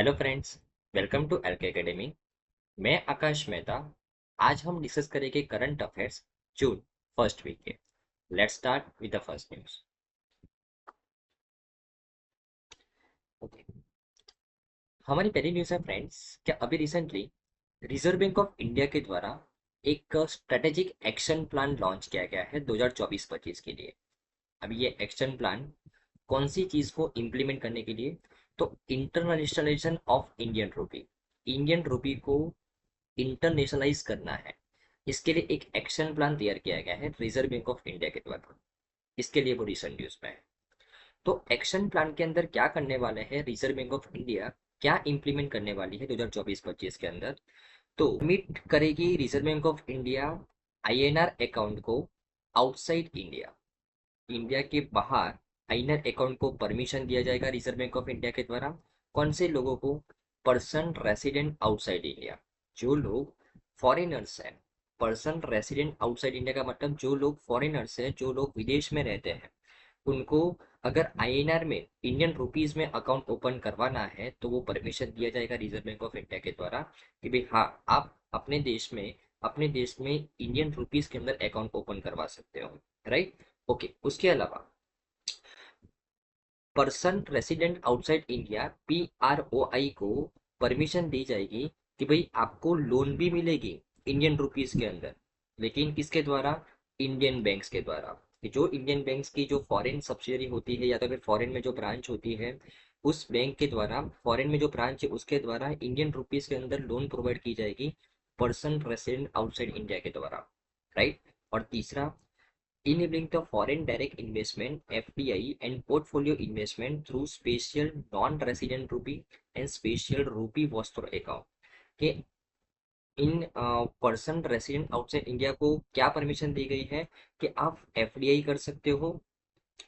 Hello friends, welcome to LK academy. मैं आकाश मेहता। आज हम डिस्कस करेंगे current affairs June first week के। Let's start with the first news. Okay, हमारी पहली न्यूज है फ्रेंड्स, क्या अभी recently Reserve Bank of India के द्वारा एक स्ट्रेटेजिक एक्शन प्लान लॉन्च किया गया है 2024-25 के लिए। अभी ये एक्शन प्लान कौन सी चीज को इम्प्लीमेंट करने के लिए? तो इंटरनेशनलाइजेशन ऑफ इंडियन रूपी को इंटरनेशनलाइज करना है। इसके लिए एक एक्शन प्लान तैयार किया गया है रिजर्व बैंक ऑफ इंडिया के द्वारा। इसके लिए वो रिसेंट न्यूज में है। तो एक्शन प्लान के अंदर क्या करने वाले हैं रिजर्व बैंक ऑफ इंडिया, क्या इंप्लीमेंट करने वाली है 2024-25 के अंदर? तो परमिट करेगी reserve Bank of India INR account को आउटसाइड इंडिया। इंडिया के बाहर आईएनआर अकाउंट को परमिशन दिया जाएगा रिजर्व बैंक ऑफ इंडिया के द्वारा। कौन से लोगों को? पर्सन रेसिडेंट आउटसाइड इंडिया, जो लोग फॉरेनर्स हैं। पर्सन रेसिडेंट आउटसाइड इंडिया का मतलब जो लोग फॉरेनर्स हैं, जो लोग विदेश में रहते हैं, उनको अगर आईएनआर में इंडियन रुपीज में अकाउंट ओपन करवाना है तो वो परमिशन दिया जाएगा रिजर्व बैंक ऑफ इंडिया के द्वारा कि भाई हाँ, आप अपने देश में इंडियन रुपीज के अंदर अकाउंट ओपन करवा सकते हो। राइट। ओके, उसके अलावा person resident outside India PROI को परमिशन दी जाएगी कि भाई आपको लोन भी मिलेगी इंडियन रुपीज के अंदर, लेकिन किसके द्वारा? इंडियन बैंक्स के द्वारा। कि जो इंडियन बैंक्स की जो फॉरेन सब्सिडरी होती है या तो फिर फॉरेन में जो ब्रांच होती है, उस बैंक के द्वारा, फॉरेन में जो ब्रांच है उसके द्वारा इंडियन रुपीज के अंदर लोन प्रोवाइड की जाएगी पर्सन रेसिडेंट आउटसाइड इंडिया के द्वारा। राइट। और तीसरा, enabling the foreign direct investment FDI and portfolio investment through special non-resident rupee and special rupee वस्त्र account के in person resident outside India को क्या परमिशन दी गई है कि आप FDI कर सकते हो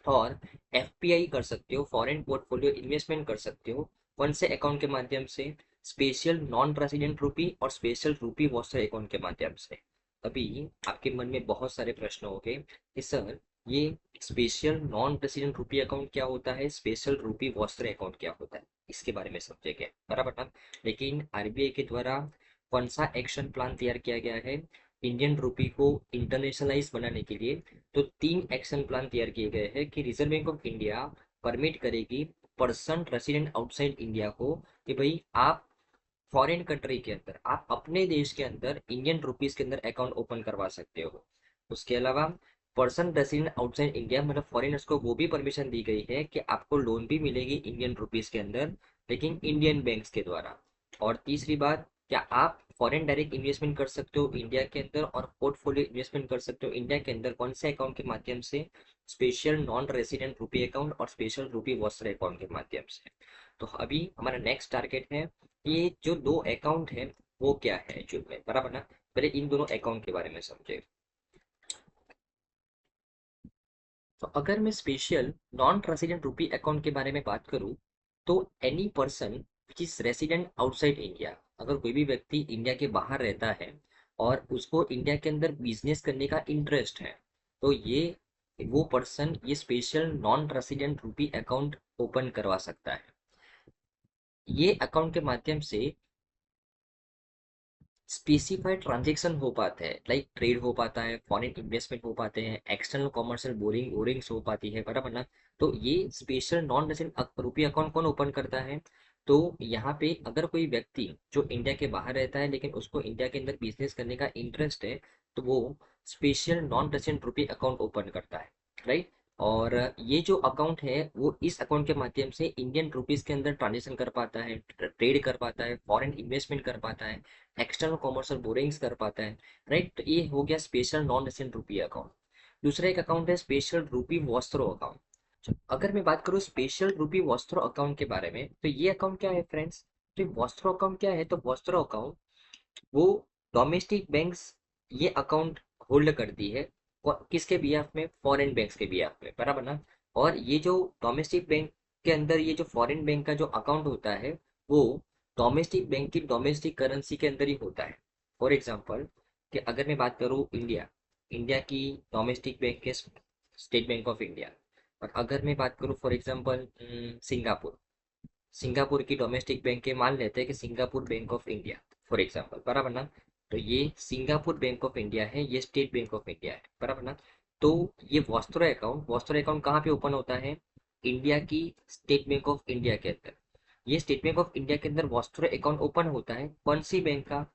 और FPI कर सकते हो, फॉरेन पोर्टफोलियो इन्वेस्टमेंट कर सकते हो। कौन से अकाउंट के माध्यम से? स्पेशल नॉन रेसिडेंट रूपी और स्पेशल रूपी वॉचर अकाउंट के माध्यम से। अभी आपके मन में बहुत सारे प्रश्न हो गए कि सर, ये स्पेशल नॉन रेसिडेंट रूपी अकाउंट क्या होता है, स्पेशल रूपी वॉचर अकाउंट क्या होता है, इसके बारे में समझेंगे बराबर ना। लेकिन आरबीआई के द्वारा कौन सा एक्शन प्लान तैयार किया गया है इंडियन रूपी को इंटरनेशनलाइज बनाने के लिए? तो 3 एक्शन प्लान तैयार किए गए हैं कि reserve Bank of India permit करेगी पर्सन रेसिडेंट आउटसाइड इंडिया को कि भाई आप फॉरेन कंट्री के अंदर, आप अपने देश के अंदर इंडियन रुपीज के अंदर अकाउंट ओपन करवा सकते हो। उसके अलावा पर्सन रेसिडेंट आउटसाइड इंडिया मतलब फॉरेनर्स को वो भी परमिशन दी गई है कि आपको लोन भी मिलेगी इंडियन रुपीज के अंदर, लेकिन इंडियन बैंक्स के द्वारा। और तीसरी बात, क्या आप फॉरेन डायरेक्ट इन्वेस्टमेंट कर सकते हो इंडिया के अंदर और पोर्टफोलियो इन्वेस्टमेंट कर सकते हो इंडिया के अंदर? कौन से अकाउंट के माध्यम से? स्पेशल नॉन रेसिडेंट रुपी अकाउंट और स्पेशल रुपी वॉचर अकाउंट के माध्यम से। तो अभी हमारा नेक्स्ट टारगेट है, ये जो दो अकाउंट है वो क्या है एक्चुअल में, बराबर ना। पहले इन दोनों अकाउंट के बारे में समझे। तो अगर मैं स्पेशल नॉन रेसिडेंट रुपी अकाउंट के बारे में बात करूं, तो any person which is resident outside India, अगर कोई भी व्यक्ति इंडिया के बाहर रहता है और उसको इंडिया के अंदर बिजनेस करने का इंटरेस्ट है, तो ये वो पर्सन ये स्पेशल नॉन रेसिडेंट रुपी अकाउंट ओपन करवा सकता है। ये अकाउंट के माध्यम से स्पेसिफाइड ट्रांजेक्शन हो पाते हैं, लाइक ट्रेड हो पाता है, फॉरेन इन्वेस्टमेंट हो पाते हैं, एक्सटर्नल कॉमर्शियल बोरिंग्स हो पाती है, बराबर ना। तो ये स्पेशल नॉन रेसिडेंट रुपी अकाउंट कौन ओपन करता है? तो यहाँ पे अगर कोई व्यक्ति जो इंडिया के बाहर रहता है लेकिन उसको इंडिया के अंदर बिजनेस करने का इंटरेस्ट है, तो वो स्पेशल नॉन रेसिडेंट रुपी अकाउंट ओपन करता है। राइट। और ये जो अकाउंट है वो इस अकाउंट के माध्यम से इंडियन रुपीस के अंदर ट्रांजेक्शन कर पाता है, ट्रेड कर पाता है, फॉरेन इन्वेस्टमेंट कर पाता है, एक्सटर्नल कॉमर्शियल बोरिंग्स कर पाता है। राइट। तो ये हो गया स्पेशल नॉन रेसिडेंट रुपी अकाउंट। दूसरा एक अकाउंट है स्पेशल रुपी वॉस्त्रो अकाउंट। अगर मैं बात करूँ स्पेशल रुपी वॉस्त्रो अकाउंट के बारे में, तो ये अकाउंट क्या है फ्रेंड्स? तो वॉस्त्रो अकाउंट क्या है? तो वॉस्त्रो अकाउंट वो डोमेस्टिक बैंक्स ये अकाउंट होल्ड करती है। किसके बिहाफ में? फॉरेन बैंक्स के बिहाफ में, बराबर ना। और ये जो डोमेस्टिक बैंक के अंदर ये जो फॉरेन बैंक का जो अकाउंट होता है, वो डोमेस्टिक बैंक की डोमेस्टिक करेंसी के अंदर ही होता है। फॉर एग्जाम्पल, कि अगर मैं बात करूँ इंडिया, इंडिया की डोमेस्टिक बैंक के स्टेट बैंक ऑफ इंडिया। और अगर मैं बात करूँ फॉर एग्जाम्पल सिंगापुर, सिंगापुर की डोमेस्टिक बैंक के, मान लेते हैं कि Singapore bank of India for example, बराबर ना। तो ये सिंगापुर बैंक ऑफ इंडिया है, ये स्टेट बैंक ऑफ इंडिया है, बराबर ना। तो ये वॉस्त्रो अकाउंट कहाँ पे ओपन होता है? इंडिया की स्टेट बैंक ऑफ इंडिया के अंदर। ये स्टेट बैंक ऑफ इंडिया के अंदर वॉस्त्रो अकाउंट ओपन होता है, कौन सी बैंक का?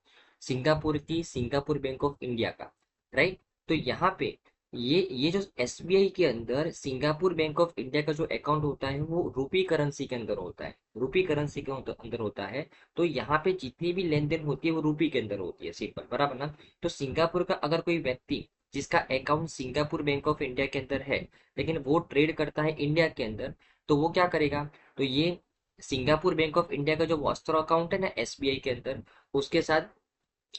सिंगापुर की सिंगापुर बैंक ऑफ इंडिया का, राइट। तो यहाँ पे ये जो एसबीआई के अंदर सिंगापुर बैंक ऑफ इंडिया का जो अकाउंट होता है वो रूपी करेंसी के अंदर होता है, रूपी करेंसी के अंदर होता है। तो यहाँ पे जितनी भी लेन देन होती है वो रूपी के अंदर होती है, सिंपल, बराबर ना। तो सिंगापुर का अगर कोई व्यक्ति जिसका account Singapore bank of India के अंदर है, लेकिन वो ट्रेड करता है इंडिया के अंदर, तो वो क्या करेगा? तो ये सिंगापुर बैंक ऑफ इंडिया का जो वॉस्त्रो अकाउंट है ना एसबीआई के अंदर, उसके साथ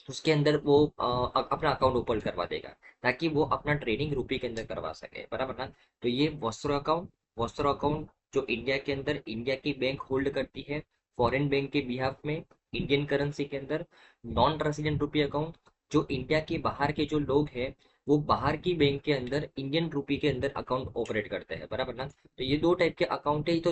उसके अंदर वो अपना अकाउंट ओपन करवा देगा, ताकि वो अपना ट्रेडिंग रुपी के अंदर करवा सके, बराबर ना। तो ये वस्त्र अकाउंट जो इंडिया के अंदर इंडिया की बैंक होल्ड करती है फॉरेन बैंक के बिहाफ में, इंडियन करेंसी के अंदर। नॉन रेसिडेंट रुपी अकाउंट, जो इंडिया के बाहर के जो लोग हैं वो बाहर की बैंक के अंदर इंडियन रुपी के अंदर अकाउंट ऑपरेट करते हैं, बराबर ना। तो ये दो टाइप के अकाउंट है। तो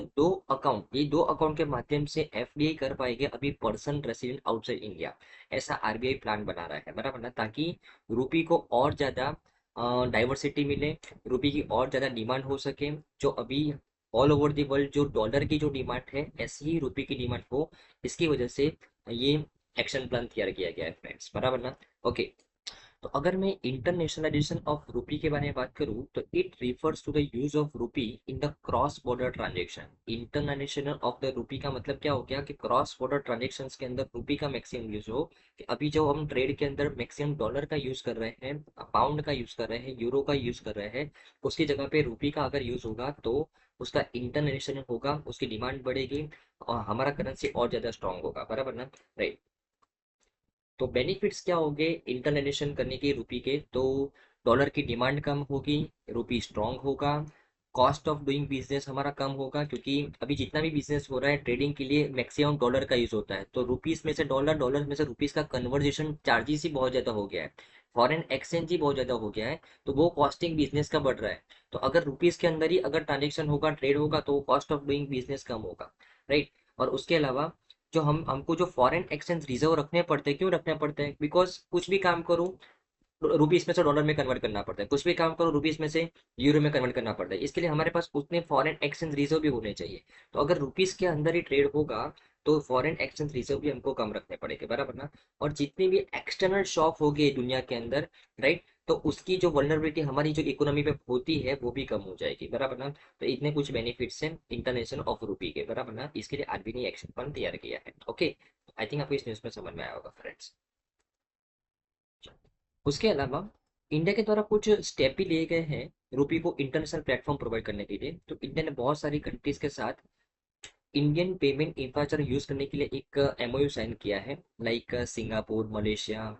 ये दो अकाउंट के माध्यम से एफडीआई कर पाएंगे अभी पर्सन रेसिडेंट आउटसाइड इंडिया। ऐसा आरबीआई प्लान बना रहा है, बराबर ना, ताकि रुपी को और ज़्यादा डाइवर्सिटी मिले, रुपी की और ज़्यादा डिमांड हो सके। जो अभी ऑल ओवर दी वर्ल्ड जो डॉलर की जो डिमांड है, ऐसी ही रुपी की डिमांड हो। इसकी वजह से ये एक्शन प्लान तैयार किया गया है फ्रेंड्स, बराबर ना। ओके। तो अगर मैं इंटरनेशनलाइजेशन ऑफ रूपी के बारे में बात करूं, तो it refers to the use of rupee in the cross border transaction. International of the rupee का मतलब क्या हो गया कि क्रॉस बॉर्डर ट्रांजेक्शन के अंदर रूपी का मैक्सिमम यूज हो। कि अभी जो हम ट्रेड के अंदर मैक्सिमम डॉलर का यूज कर रहे हैं, पाउंड का यूज कर रहे हैं, यूरो का यूज कर रहे हैं, उसकी जगह पे रूपी का अगर यूज होगा तो उसका इंटरनेशनल होगा, उसकी डिमांड बढ़ेगी और हमारा करेंसी और ज्यादा स्ट्रांग होगा, बराबर ना, राइट। तो बेनिफिट्स क्या होंगे इंटरनेशनल करने के रुपी के? तो डॉलर की डिमांड कम होगी, रुपी स्ट्रांग होगा, कॉस्ट ऑफ डूइंग बिजनेस हमारा कम होगा, क्योंकि अभी जितना भी बिजनेस हो रहा है ट्रेडिंग के लिए मैक्सिमम डॉलर का यूज होता है। तो रुपीस में से डॉलर, डॉलर में से रुपीस का कन्वर्जेशन चार्जेस ही बहुत ज्यादा हो गया है, फॉरेन एक्सचेंज ही बहुत ज्यादा हो गया है। तो वो कॉस्टिंग बिजनेस का बढ़ रहा है। तो अगर रुपीस के अंदर ही अगर ट्रांजेक्शन होगा, ट्रेड होगा, तो कॉस्ट ऑफ डूइंग बिजनेस कम होगा, राइट। और उसके अलावा जो हमको जो फॉरेन एक्सचेंज रिजर्व रखने पड़ते हैं, क्यों रखने पड़ते हैं? बिकॉज कुछ भी काम करो रुपीस में से डॉलर में कन्वर्ट करना पड़ता है, कुछ भी काम करो रुपीस में से यूरो में कन्वर्ट करना पड़ता है। इसके लिए हमारे पास उतने फॉरेन एक्सचेंज रिजर्व भी होने चाहिए। तो अगर रुपीस के अंदर ही ट्रेड होगा तो फॉरेन एक्सचेंज रिजर्व भी हमको कम रखने पड़ेंगे, बराबर ना। और जितनी भी एक्सटर्नल शॉक होगी दुनिया के अंदर, राइट, तो उसकी जो वल्नरेबिलिटी हमारी जो इकोनॉमी पे होती है वो भी कम हो जाएगी, बराबर ना। तो इतने कुछ बेनिफिट्स हैं इंटरनेशनल ऑफ रूपी के, बराबर ना। इसके लिए आरबीआई ने एक्शन प्लान तैयार किया है। ओके, आई थिंक आपको इस न्यूज़ में समझ में आया होगा फ्रेंड्स। उसके अलावा इंडिया के द्वारा कुछ स्टेप भी लिए गए हैं रूपी को इंटरनेशनल प्लेटफॉर्म प्रोवाइड करने के लिए। तो इंडिया ने बहुत सारी कंट्रीज के साथ इंडियन पेमेंट इंफ्रास्ट्रक्चर यूज करने के लिए एक एमओयू साइन किया है, लाइक सिंगापुर, मलेशिया,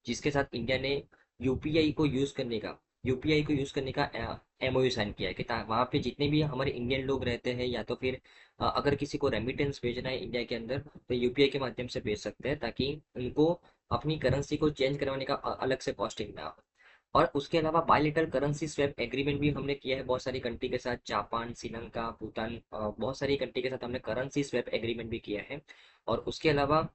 जिसके साथ इंडिया ने यूपीआई को यूज करने का यूपीआई को यूज करने का एमओयू साइन किया है कि वहाँ पे जितने भी हमारे इंडियन लोग रहते हैं, या तो फिर अगर किसी को रेमिटेंस भेजना है इंडिया के अंदर, तो यूपीआई के माध्यम से भेज सकते हैं, ताकि उनको अपनी करेंसी को चेंज करवाने का अलग से कॉस्टिंग ना हो। और उसके अलावा बायलेटरल करेंसी स्वैप एग्रीमेंट भी हमने किया है बहुत सारी कंट्री के साथ, जापान, श्रीलंका, भूटान, बहुत सारी कंट्री के साथ हमने करेंसी स्वैप एग्रीमेंट भी किया है। और उसके अलावा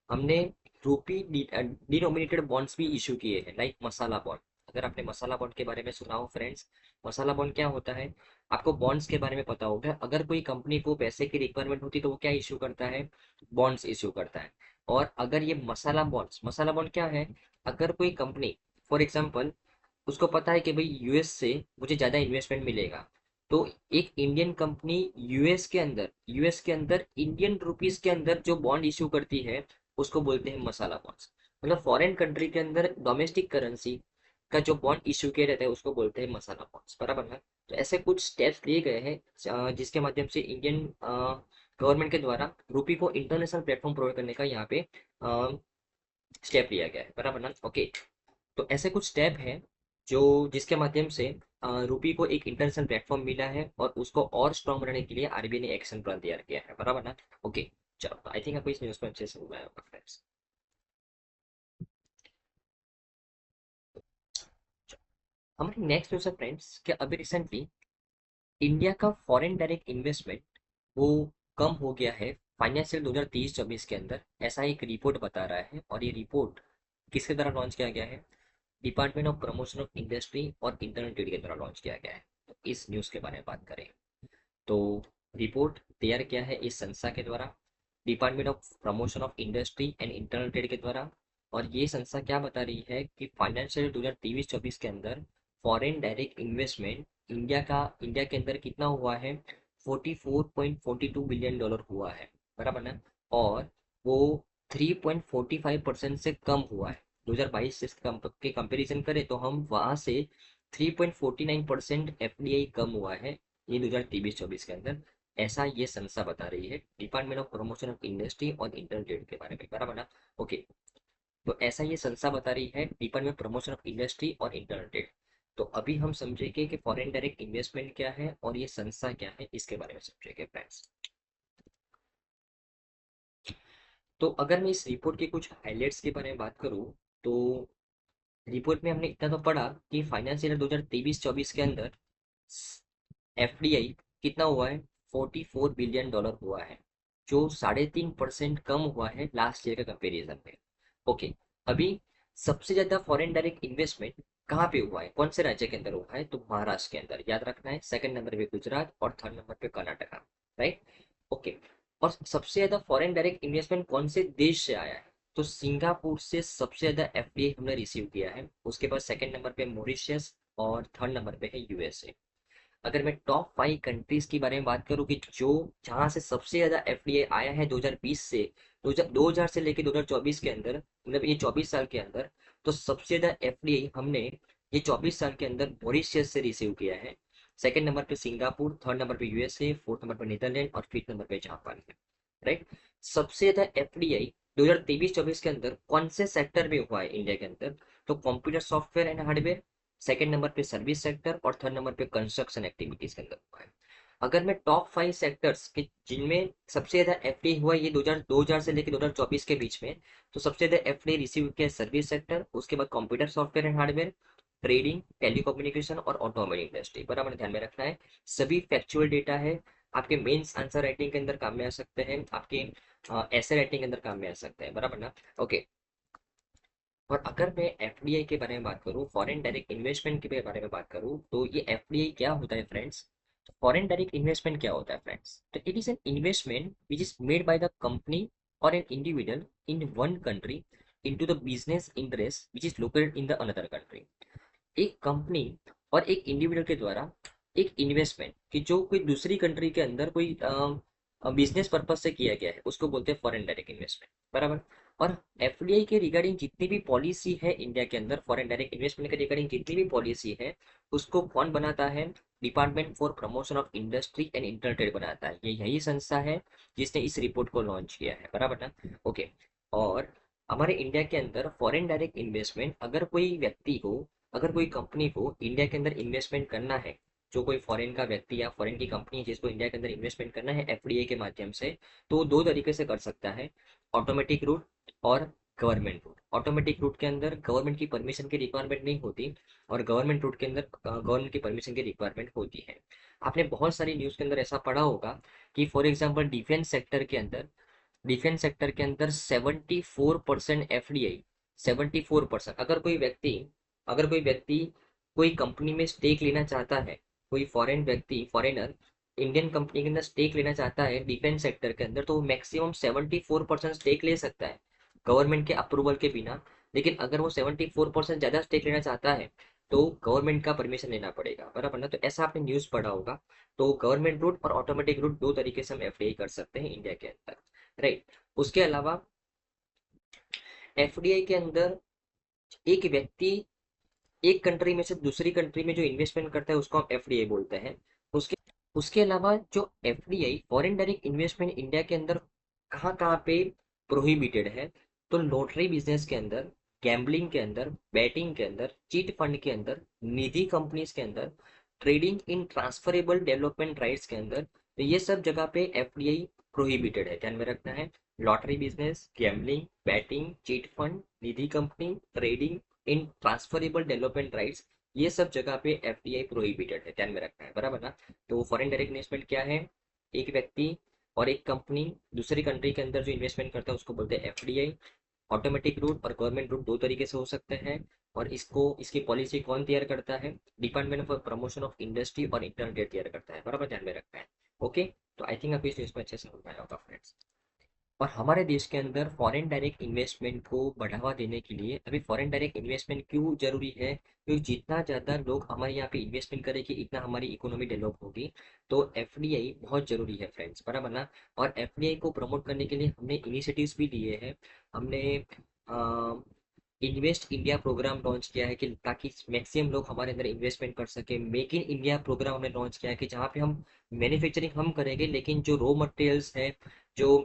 हमने रूपी डिनोमिनेटेड बॉन्ड्स भी इशू किए हैं, लाइक मसाला बॉन्ड। अगर आपने मसाला बॉन्ड के बारे में सुना हो फ्रेंड्स, मसाला बॉन्ड क्या होता है? आपको बॉन्ड्स के बारे में पता होगा, अगर कोई कंपनी को पैसे की रिक्वायरमेंट होती है तो वो क्या इशू करता है? बॉन्ड्स इशू करता है। और अगर ये मसाला बॉन्ड क्या है? अगर कोई कंपनी फॉर एग्जाम्पल उसको पता है कि भाई यूएस से मुझे ज़्यादा इन्वेस्टमेंट मिलेगा, तो एक इंडियन कंपनी यूएस के अंदर इंडियन रुपीस के अंदर जो बॉन्ड इशू करती है उसको बोलते हैं मसाला बॉन्ड्स। मतलब फॉरेन कंट्री के अंदर डोमेस्टिक करेंसी का जो बॉन्ड इशू किया रहता है उसको बोलते हैं मसाला बॉन्ड्स, बराबर ना। तो ऐसे कुछ स्टेप्स लिए गए हैं जिसके माध्यम से इंडियन गवर्नमेंट के द्वारा रूपी को इंटरनेशनल प्लेटफॉर्म प्रोवाइड करने का यहाँ पे स्टेप लिया गया है, बराबर ना। ओके। तो ऐसे कुछ स्टेप हैं जो जिसके माध्यम से रूपी को एक इंटरनेशनल प्लेटफॉर्म मिला है, और उसको और स्ट्रॉन्ग बनाने के लिए आरबीआई ने एक्शन प्लान तैयार किया है, बराबर ना। ओके, चलो, आई थिंक आपको इस न्यूज़ में अच्छे से समझ में आया होगा फ्रेंड्स। हमारी नेक्स्ट न्यूज़ है फ्रेंड्स कि अभी रिसेंटली इंडिया का फॉरेन डायरेक्ट इन्वेस्टमेंट वो कम हो गया है फाइनेंशियल 2023-24 के अंदर, ऐसा एक रिपोर्ट बता रहा है। और ये रिपोर्ट किसके द्वारा लॉन्च किया गया है? Department of promotion of industry और इंटरनल ट्रेड के द्वारा लॉन्च किया गया है। तो इस न्यूज़ के बारे में बात करें तो रिपोर्ट तैयार किया है इस संस्था के द्वारा, department of promotion of industry and internal trade के द्वारा। और ये संस्था क्या बता रही है कि फाइनेंशियल 2023-24 के अंदर फॉरेन डायरेक्ट इन्वेस्टमेंट इंडिया के अंदर कितना हुआ है? 44.42 बिलियन डॉलर हुआ है, बराबर ना। और वो 3.45% से कम हुआ है। 2022 से के कंपेरिजन करें तो हम वहां से 3.49% एफडीआई कम हुआ है ये 2023-24 के अंदर, ऐसा ये संस्था बता रही है, department of promotion of industry और इंटरनल ट्रेड के बारे में, बराबर ना। ओके, तो ऐसा ये संस्था बता रही है, डिपार्टमेंट प्रमोशन ऑफ इंडस्ट्री और इंटरनल ट्रेड। तो अभी हम समझेंगे कि फॉरेन डायरेक्ट इन्वेस्टमेंट क्या है और ये संस्था क्या है, इसके बारे में समझेंगे फ्रेंड्स। तो अगर मैं इस रिपोर्ट के कुछ हाइलाइट्स के बारे में बात करूं तो रिपोर्ट में हमने इतना तो पढ़ा कि फाइनेंशियल 2023-24 के अंदर एफडीआई कितना हुआ है? 44 बिलियन डॉलर हुआ है, जो 3.5% कम हुआ है लास्ट ईयर के कंपेरिजन में। ओके, अभी सबसे ज्यादा फॉरेन डायरेक्ट इन्वेस्टमेंट कहाँ पे हुआ है, कौन से राज्य के अंदर हुआ है? तो महाराष्ट्र के अंदर, याद रखना है। सेकंड नंबर पे गुजरात और थर्ड नंबर पे कर्नाटका, राइट। ओके, और सबसे ज्यादा फॉरेन डायरेक्ट इन्वेस्टमेंट कौन से देश से आया है? तो सिंगापुर से सबसे ज्यादा एफडीआई हमने रिसीव किया है। उसके बाद सेकंड नंबर पे मॉरिशस और थर्ड नंबर पे है यूएसए। अगर मैं टॉप 5 कंट्रीज के बारे में बात करूँ कि जो जहां से सबसे ज्यादा एफडीआई आया है 2020 से 2000 से लेकर 2024 के अंदर, मतलब ये 24 साल के अंदर, तो सबसे ज्यादा एफडीआई हमने ये 24 साल के अंदर मॉरिशस से रिसीव किया है। सेकंड नंबर पे सिंगापुर, थर्ड नंबर पे यूएसए, फोर्थ नंबर पे नीदरलैंड और फिफ्थ नंबर पे जापान है, राइट। सबसे ज्यादा एफडीआई 2023-24 के अंदर कौन से सेक्टर में हुआ है इंडिया के अंदर? तो computer software and hardware, second number पे सर्विस सेक्टर और थर्ड नंबर पे कंस्ट्रक्शन एक्टिविटीज के अंदर हुआ है। अगर मैं टॉप 5 सेक्टर्स के जिनमें सबसे ज्यादा एफडीआई हुआ है ये 2000 से लेकर 2024 के बीच में, तो सबसे ज्यादा एफडीआई रिसीव किया सर्विस सेक्टर, उसके बाद computer software and hardware, trading, telecommunication और ऑटोमोबाइल इंडस्ट्री, बराबर ध्यान में रखना है। सभी फैक्चुअल डेटा है, आपके मेंस आंसर राइटिंग के अंदर काम में आ सकते हैं, आपके ऐसे राइटिंग के अंदर काम में आ सकते हैं, बराबर ना। ओके, और अगर मैं एफडीआई के बारे में बात करूँ, फॉरेन डायरेक्ट इन्वेस्टमेंट के बारे में बात करूँ, तो ये एफडीआई क्या होता है फ्रेंड्स? फॉरेन डायरेक्ट इन्वेस्टमेंट क्या होता है फ्रेंड्स? तो it is an investment which is made by the company और an individual in one country into the business interest which is located in the another country। एक company और एक individual के द्वारा एक इन्वेस्टमेंट कि जो कोई दूसरी कंट्री के अंदर कोई बिजनेस पर्पज से किया गया है, उसको बोलते हैं फॉरेन डायरेक्ट इन्वेस्टमेंट, बराबर। और एफडीआई के रिगार्डिंग जितनी भी पॉलिसी है इंडिया के अंदर, फॉरेन डायरेक्ट इन्वेस्टमेंट के रिगार्डिंग जितनी भी पॉलिसी है, उसको कौन बनाता है? Department for promotion of industry and internal trade बनाता है। ये यही संस्था है जिसने इस रिपोर्ट को लॉन्च किया है, बराबर ना। ओके, और हमारे इंडिया के अंदर फॉरेन डायरेक्ट इन्वेस्टमेंट, अगर कोई व्यक्ति को, अगर कोई कंपनी को इंडिया के अंदर इन्वेस्टमेंट करना है, जो कोई फॉरेन का व्यक्ति या फॉरेन की कंपनी है जिसको इंडिया के अंदर इन्वेस्टमेंट करना है एफडीआई के माध्यम से, तो वो दो तरीके से कर सकता है, ऑटोमेटिक रूट और गवर्नमेंट रूट। ऑटोमेटिक रूट के अंदर गवर्नमेंट की परमिशन की रिक्वायरमेंट नहीं होती, और गवर्नमेंट रूट के अंदर गवर्नमेंट की परमिशन की रिक्वायरमेंट होती है। आपने बहुत सारी न्यूज़ के अंदर ऐसा पढ़ा होगा कि फॉर एग्जाम्पल डिफेंस सेक्टर के अंदर 74% एफडीआई, 74%। अगर कोई व्यक्ति कोई कंपनी में स्टेक लेना चाहता है, कोई फॉरेनर इंडियन कंपनी के अंदर स्टेक लेना चाहता है डिफेंस सेक्टर के अंदर, तो वो मैक्सिमम 74% स्टेक ले सकता है गवर्नमेंट के अप्रूवल के बिना। लेकिन अगर वो 74% ज्यादा स्टेक लेना चाहता है तो गवर्नमेंट का परमिशन लेना पड़ेगा, बराबर ना। तो ऐसा आपने न्यूज पढ़ा होगा। तो गवर्नमेंट रूट और ऑटोमेटिक रूट दो तरीके से हम एफडीआई कर सकते हैं इंडिया के अंदर, राइट। उसके अलावा एफडीआई के अंदर एक व्यक्ति एक कंट्री में से दूसरी कंट्री में जो इन्वेस्टमेंट करता है उसको हम एफडीआई बोलते हैं। उसके उसके अलावा जो FDI foreign direct investment India के अंदर कहाँ कहाँ पे प्रोहिबिटेड है? तो लॉटरी बिजनेस के अंदर, गैम्बलिंग के अंदर, बैटिंग के अंदर, चीट फंड के अंदर, निधि कंपनीज के अंदर, trading in transferable development rights के अंदर, तो ये सब जगह पे एफडीआई प्रोहिबिटेड है, ध्यान में रखना है। Lottery business, gambling, batting, chit fund, Nidhi company, trading in transferable development rights, ये सब जगह पे एफडीआई प्रोहिबिटेड है, ध्यान में रखना है, बराबर ना। तो फॉरेन डायरेक्ट इन्वेस्टमेंट क्या है? एक व्यक्ति और एक कंपनी दूसरी कंट्री के अंदर जो इन्वेस्टमेंट करता है उसको बोलते हैं एफडीआई। ऑटोमेटिक रूट और गवर्नमेंट रूट दो तरीके से हो सकते हैं। और इसको इसकी पॉलिसी कौन तैयार करता है? Department of promotion of industry और इंटरनेट तैयार करता है, बराबर ध्यान में रखना है। ओके, तो आई थिंक आपको इस न्यूज़ में अच्छे से समझ में आया होगा फ्रेंड्स। और हमारे देश के अंदर फॉरेन डायरेक्ट इन्वेस्टमेंट को बढ़ावा देने के लिए अभी फॉरेन डायरेक्ट इन्वेस्टमेंट क्यों जरूरी है? क्योंकि जितना ज़्यादा लोग हमारे यहाँ पे इन्वेस्टमेंट करेंगे इतना हमारी इकोनॉमी डेवलप होगी। तो एफडीआई बहुत जरूरी है फ्रेंड्स, बराबर ना। और एफडीआई को प्रमोट करने के लिए हमने इनिशिएटिव्स भी लिए हैं। हमने इन्वेस्ट इंडिया प्रोग्राम लॉन्च किया है कि ताकि मैक्सिमम लोग हमारे अंदर इन्वेस्टमेंट कर सके। मेक इन इंडिया प्रोग्राम हमने लॉन्च किया है कि जहाँ पे हम मैन्युफैक्चरिंग हम करेंगे लेकिन जो रॉ मटेरियल्स है, जो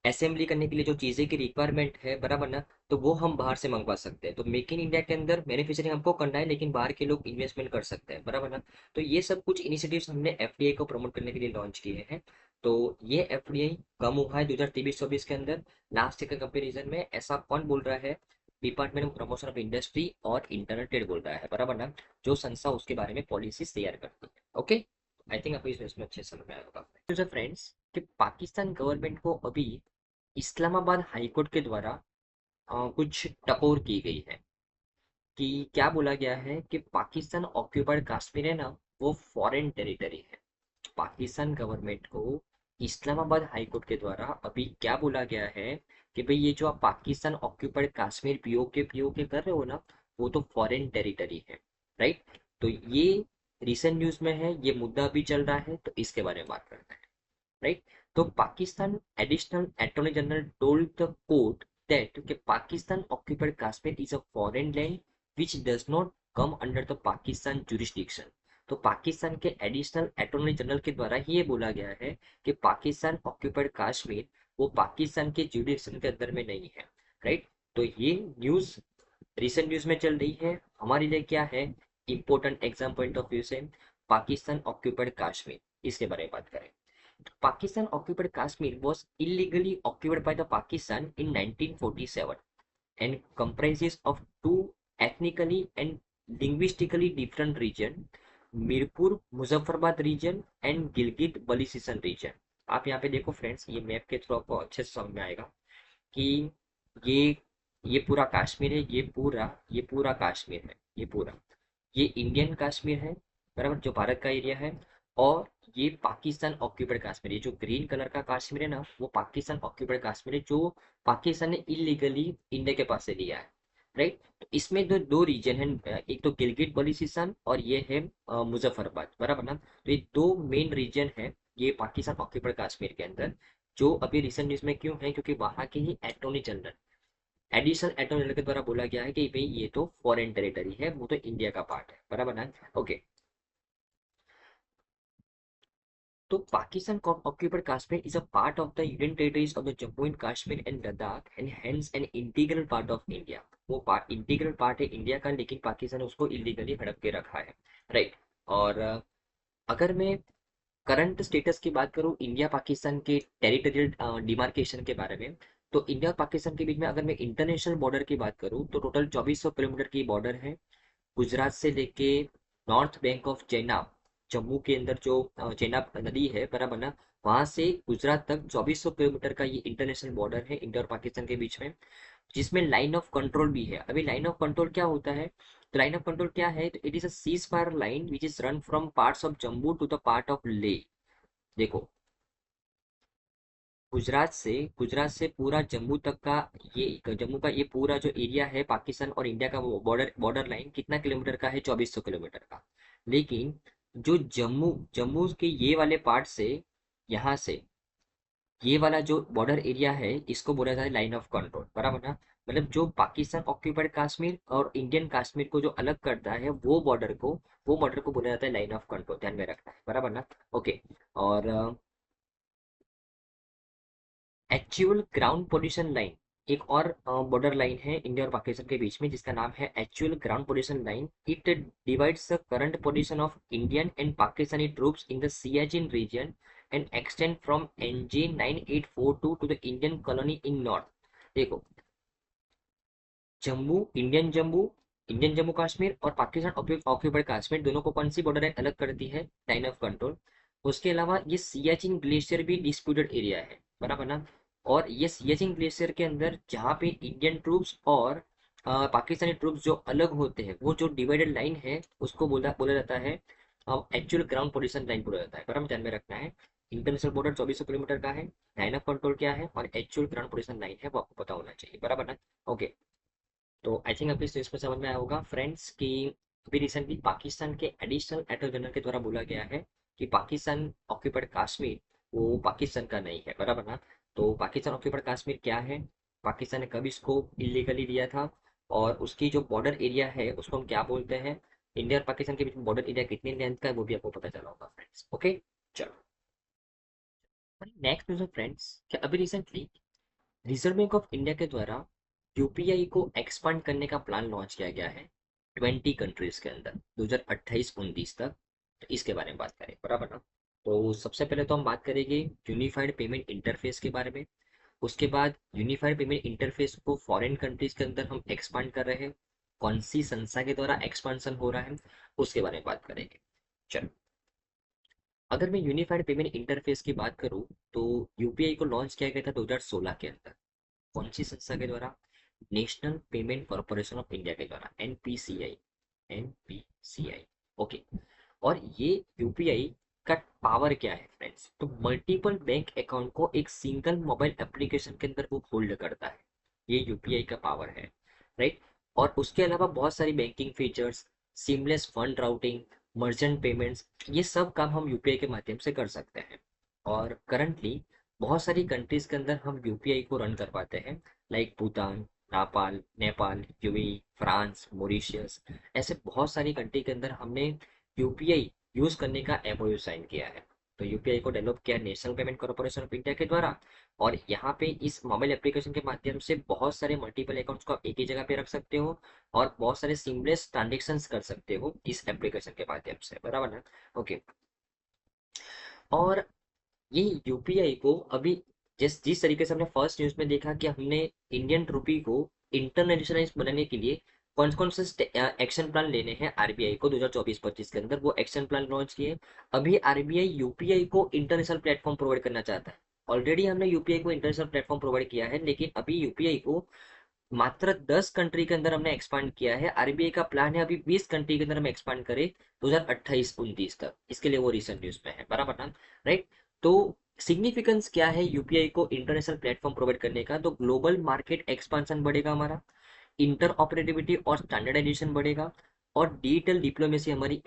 असेंबली करने के लिए जो चीज़ें की रिक्वायरमेंट है, बराबर ना, तो वो हम बाहर से मंगवा सकते हैं। तो मेक इन इंडिया के अंदर मैन्युफैक्चरिंग हमको करना है लेकिन बाहर के लोग इन्वेस्टमेंट कर सकते हैं, बराबर ना। तो ये सब कुछ इनिशिएटिव्स हमने एफडीआई को प्रमोट करने के लिए लॉन्च किए हैं। तो ये एफडीआई कम हुआ है 2023-24 के अंदर। लास्ट ईयर के कंपेरिजन में ऐसा कौन बोल रहा है? Department of promotion of industry और इंटरनेट ट्रेड बोल रहा है, बराबर ना। जो संस्था उसके बारे में पॉलिसीज तैयार करती है। ओके, आई थिंक आपको इसमें अच्छे से समझ में आया होगा फ्रेंड्स कि पाकिस्तान गवर्नमेंट को अभी इस्लामाबाद हाईकोर्ट के द्वारा कुछ टकोर की गई है कि क्या बोला गया है कि पाकिस्तान ऑक्यूपाइड कश्मीर है ना, वो फॉरेन टेरिटरी है। पाकिस्तान गवर्नमेंट को इस्लामाबाद हाईकोर्ट के द्वारा अभी क्या बोला गया है कि भाई ये जो आप पाकिस्तान ऑक्यूपाइड कश्मीर पीओके कर रहे हो ना, वो तो फॉरेन टेरिटरी है, राइट। तो ये रिसेंट न्यूज में है, ये मुद्दा भी चल रहा है, तो इसके बारे में बात करते हैं, राइट। तो Pakistan additional attorney general told the court that कि Pakistan occupied Kashmir is a foreign land which does not come under the Pakistan jurisdiction। तो पाकिस्तान के एडिशनल अटॉर्नी जनरल के द्वारा ही ये बोला गया है कि पाकिस्तान ऑक्यूपाइड कश्मीर वो पाकिस्तान के जुडिक्शन के अंदर में नहीं है, राइट। तो ये न्यूज रिसेंट न्यूज में चल रही है, हमारे लिए क्या है important exam point of view से, पाकिस्तान ऑक्यूपाइड कश्मीर, इसके बारे में बात करें। Pakistan occupied Kashmir was illegally occupied by the Pakistan in 1947 and comprises of two ethnically and linguistically different region, Mirpur Muzaffarabad region and Gilgit Baltistan region. आप यहाँ पे देखो फ्रेंड्स, ये मैप के थ्रू आपको अच्छे से समझ में आएगा कि ये ये पूरा कश्मीर है, ये पूरा कश्मीर है, ये इंडियन कश्मीर है, बराबर, जो भारत का एरिया है। और ये पाकिस्तान ऑक्यूपाइड कश्मीर, ये जो ग्रीन कलर का कश्मीर है ना, वो पाकिस्तान ऑक्यूपाइड कश्मीर है जो पाकिस्तान ने इलीगली इंडिया के पास से लिया है, राइट। तो इसमें दो दो रीजन है, एक तो गिलगित बल्टिस्तान और ये है मुजफ्फराबाद, बराबर ना। तो ये दो मेन रीजन है ये पाकिस्तान ऑक्यूपाइड कश्मीर के अंदर, जो अभी रिसेंट न्यूज में क्यों है, क्योंकि वहां के ही attorney general, additional attorney general के द्वारा बोला गया है कि भाई ये तो फॉरेन टेरिटरी है, वो तो इंडिया का पार्ट है, बराबर ना। ओके, तो Pakistan occupied Kashmir is a part of the Union territories of the Jammu and Kashmir and Ladakh and hence an integral part of India। वो पार्ट इंटीग्रल पार्ट है इंडिया का, लेकिन पाकिस्तान ने उसको इलीगली हड़प के रखा है, राइट। और अगर मैं करंट स्टेटस की बात करूँ इंडिया पाकिस्तान के टेरिटोरियल डिमार्केशन के बारे में, तो इंडिया और पाकिस्तान के बीच में अगर मैं इंटरनेशनल बॉर्डर की बात करूँ तो टोटल 2400 किलोमीटर की बॉर्डर है। गुजरात से लेके north bank of Chenab, Jammu के अंदर जो चेनाब नदी है, बराबर ना, वहां से गुजरात तक 2400 किलोमीटर का ये इंटरनेशनल बॉर्डर है इंडिया और पाकिस्तान के बीच में, जिसमें लाइन ऑफ कंट्रोल भी है। अभी लाइन ऑफ कंट्रोल क्या होता है? तो लाइन ऑफ कंट्रोल क्या है? तो it is a ceasefire line which is run from parts of Jammu to the part of Leh. देखो, गुजरात से पूरा जम्मू तक का, ये जम्मू का ये पूरा जो एरिया है पाकिस्तान और इंडिया का, वो बॉर्डर बॉर्डर लाइन कितना किलोमीटर का है? 2400 किलोमीटर का। लेकिन जो जम्मू जम्मू के ये वाले पार्ट से, यहाँ से ये वाला जो बॉर्डर एरिया है इसको बोला जाता है लाइन ऑफ कंट्रोल, बराबर ना। मतलब जो पाकिस्तान ऑक्यूपाइड कश्मीर और इंडियन कश्मीर को जो अलग करता है वो बॉर्डर को बोला जाता है लाइन ऑफ कंट्रोल, ध्यान में रखना है, बराबर ना। ओके, और एक्चुअल ग्राउंड पोजीशन लाइन, एक और बॉर्डर लाइन है इंडिया और पाकिस्तान के बीच में जिसका नाम है actual ground position line. It divides the current position of Indian and Pakistani troops in the Siachen region and extend from NJ 9842 to the Indian colony in north. देखो, जम्मू इंडियन जम्मू कश्मीर और पाकिस्तान ऑक्यूपाइड कश्मीर दोनों को कौन सी बॉर्डर लाइन अलग करती है? Line of control. उसके अलावा ये सियाचिन ग्लेशियर भी डिस्प्यूटेड एरिया है, बराबर ना। और ये सियाचिन ग्लेशियर के अंदर जहाँ पे इंडियन ट्रूप्स और पाकिस्तानी ट्रूप्स जो अलग होते हैं, वो जो डिवाइडेड लाइन है उसको बोला बोला जाता है एक्चुअल ग्राउंड पोजीशन लाइन बोला जाता है, बराबर ध्यान में रखना है। इंटरनेशनल बॉर्डर 2400 किलोमीटर का है, लाइन ऑफ कंट्रोल क्या है और एक्चुअल ग्राउंड पोजीशन लाइन है वो आपको पता होना चाहिए, बराबर ना। ओके, तो आई थिंक आपको इस चीज में समझ में आया होगा फ्रेंड्स कि अभी रिसेंटली पाकिस्तान के एडिशनल अटॉर्नी जनरल के द्वारा बोला गया है कि पाकिस्तान ऑक्यूपाइड कश्मीर वो पाकिस्तान का नहीं है, बराबर ना। तो पाकिस्तान ऑक्यूपाइड कश्मीर क्या है, पाकिस्तान ने कब इसको इलीगली लिया था, और उसकी जो बॉर्डर एरिया है उसको हम क्या बोलते हैं, इंडिया और पाकिस्तान के बीच में बॉर्डर एरिया कितनी लेंथ का है वो भी आपको पता चला होगा फ्रेंड्स। ओके, चलो नेक्स्ट न्यूज है फ्रेंड्स कि अभी recently Reserve Bank of India के द्वारा यूपीआई को एक्सपांड करने का प्लान लॉन्च किया गया है 20 कंट्रीज के अंदर 2028-29 तक। तो इसके बारे में बात करें, बराबर ना। तो सबसे पहले तो हम बात करेंगे यूनिफाइड पेमेंट इंटरफेस के बारे में। उसके बाद यूनिफाइड पेमेंट इंटरफेस को फॉरेन कंट्रीज के अंदर हम एक्सपांड कर रहे हैं, कौन सी संस्था के द्वारा एक्सपांशन हो रहा है उसके बारे में बात करेंगे। चलो, अगर मैं यूनिफाइड पेमेंट इंटरफेस की बात करूं तो यूपीआई को लॉन्च किया गया था 2016 के अंदर, कौन सी संस्था के द्वारा, national payment corporation of India के द्वारा, एनपीसीआई, एनपीसीआई। ओके, और ये यूपीआई का पावर क्या है फ्रेंड्स, तो मल्टीपल बैंक अकाउंट को एक सिंगल मोबाइल एप्लीकेशन के अंदर वो होल्ड करता है, ये यूपीआई का पावर है, राइट। और उसके अलावा बहुत सारी banking features, seamless fund routing, merchant payments, ये सब काम हम यूपीआई के माध्यम से कर सकते हैं। और करंटली बहुत सारी कंट्रीज के अंदर हम यूपीआई को रन कर पाते हैं, like Bhutan, Nepal, UAE, France, Mauritius, ऐसे बहुत सारी कंट्री के अंदर हमने यूपीआई यूज करने का एमओयू साइन किया है। तो यूपीआई को डेवलप किया national payment corporation of India के द्वारा, और यहाँ पे इस मोबाइल एप्लीकेशन के माध्यम से बहुत सारे मल्टीपल अकाउंट्स को आप एक ही जगह पे रख सकते हो और बहुत सारे सीमलेस ट्रांजेक्शन कर सकते हो इस एप्लीकेशन के माध्यम से, बराबर ना। ओके, और ये यूपीआई को अभी जिस तरीके से हमने फर्स्ट न्यूज में देखा कि हमने इंडियन रुपी को इंटरनेशनलाइज बनाने के लिए कौन कौन से एक्शन प्लान लेने हैं आरबीआई को 2024-25 के अंदर, वो एक्शन प्लान लॉन्च किए। अभी आरबीआई यूपीआई को इंटरनेशनल प्लेटफॉर्म प्रोवाइड करना चाहता है। ऑलरेडी हमने यूपीआई को इंटरनेशनल प्लेटफॉर्म प्रोवाइड किया है, लेकिन अभी यूपीआई को मात्र 10 कंट्री के अंदर हमने एक्सपांड किया है। आरबीआई का प्लान है अभी 20 कंट्री के अंदर हम एक्सपांड करें 2028-29 तक, इसके लिए वो रिसेंट न्यूज में है, बराबर ना, राइट। तो सिग्निफिकेंस क्या है यूपीआई को इंटरनेशनल प्लेटफॉर्म प्रोवाइड करने का, तो ग्लोबल मार्केट एक्सपांशन बढ़ेगा हमारा, इंटर ऑपरेटिविटी और स्टैंडर्डाइजेशन बढ़ेगा, और डिजिटल डिप्लोमेसी हमारी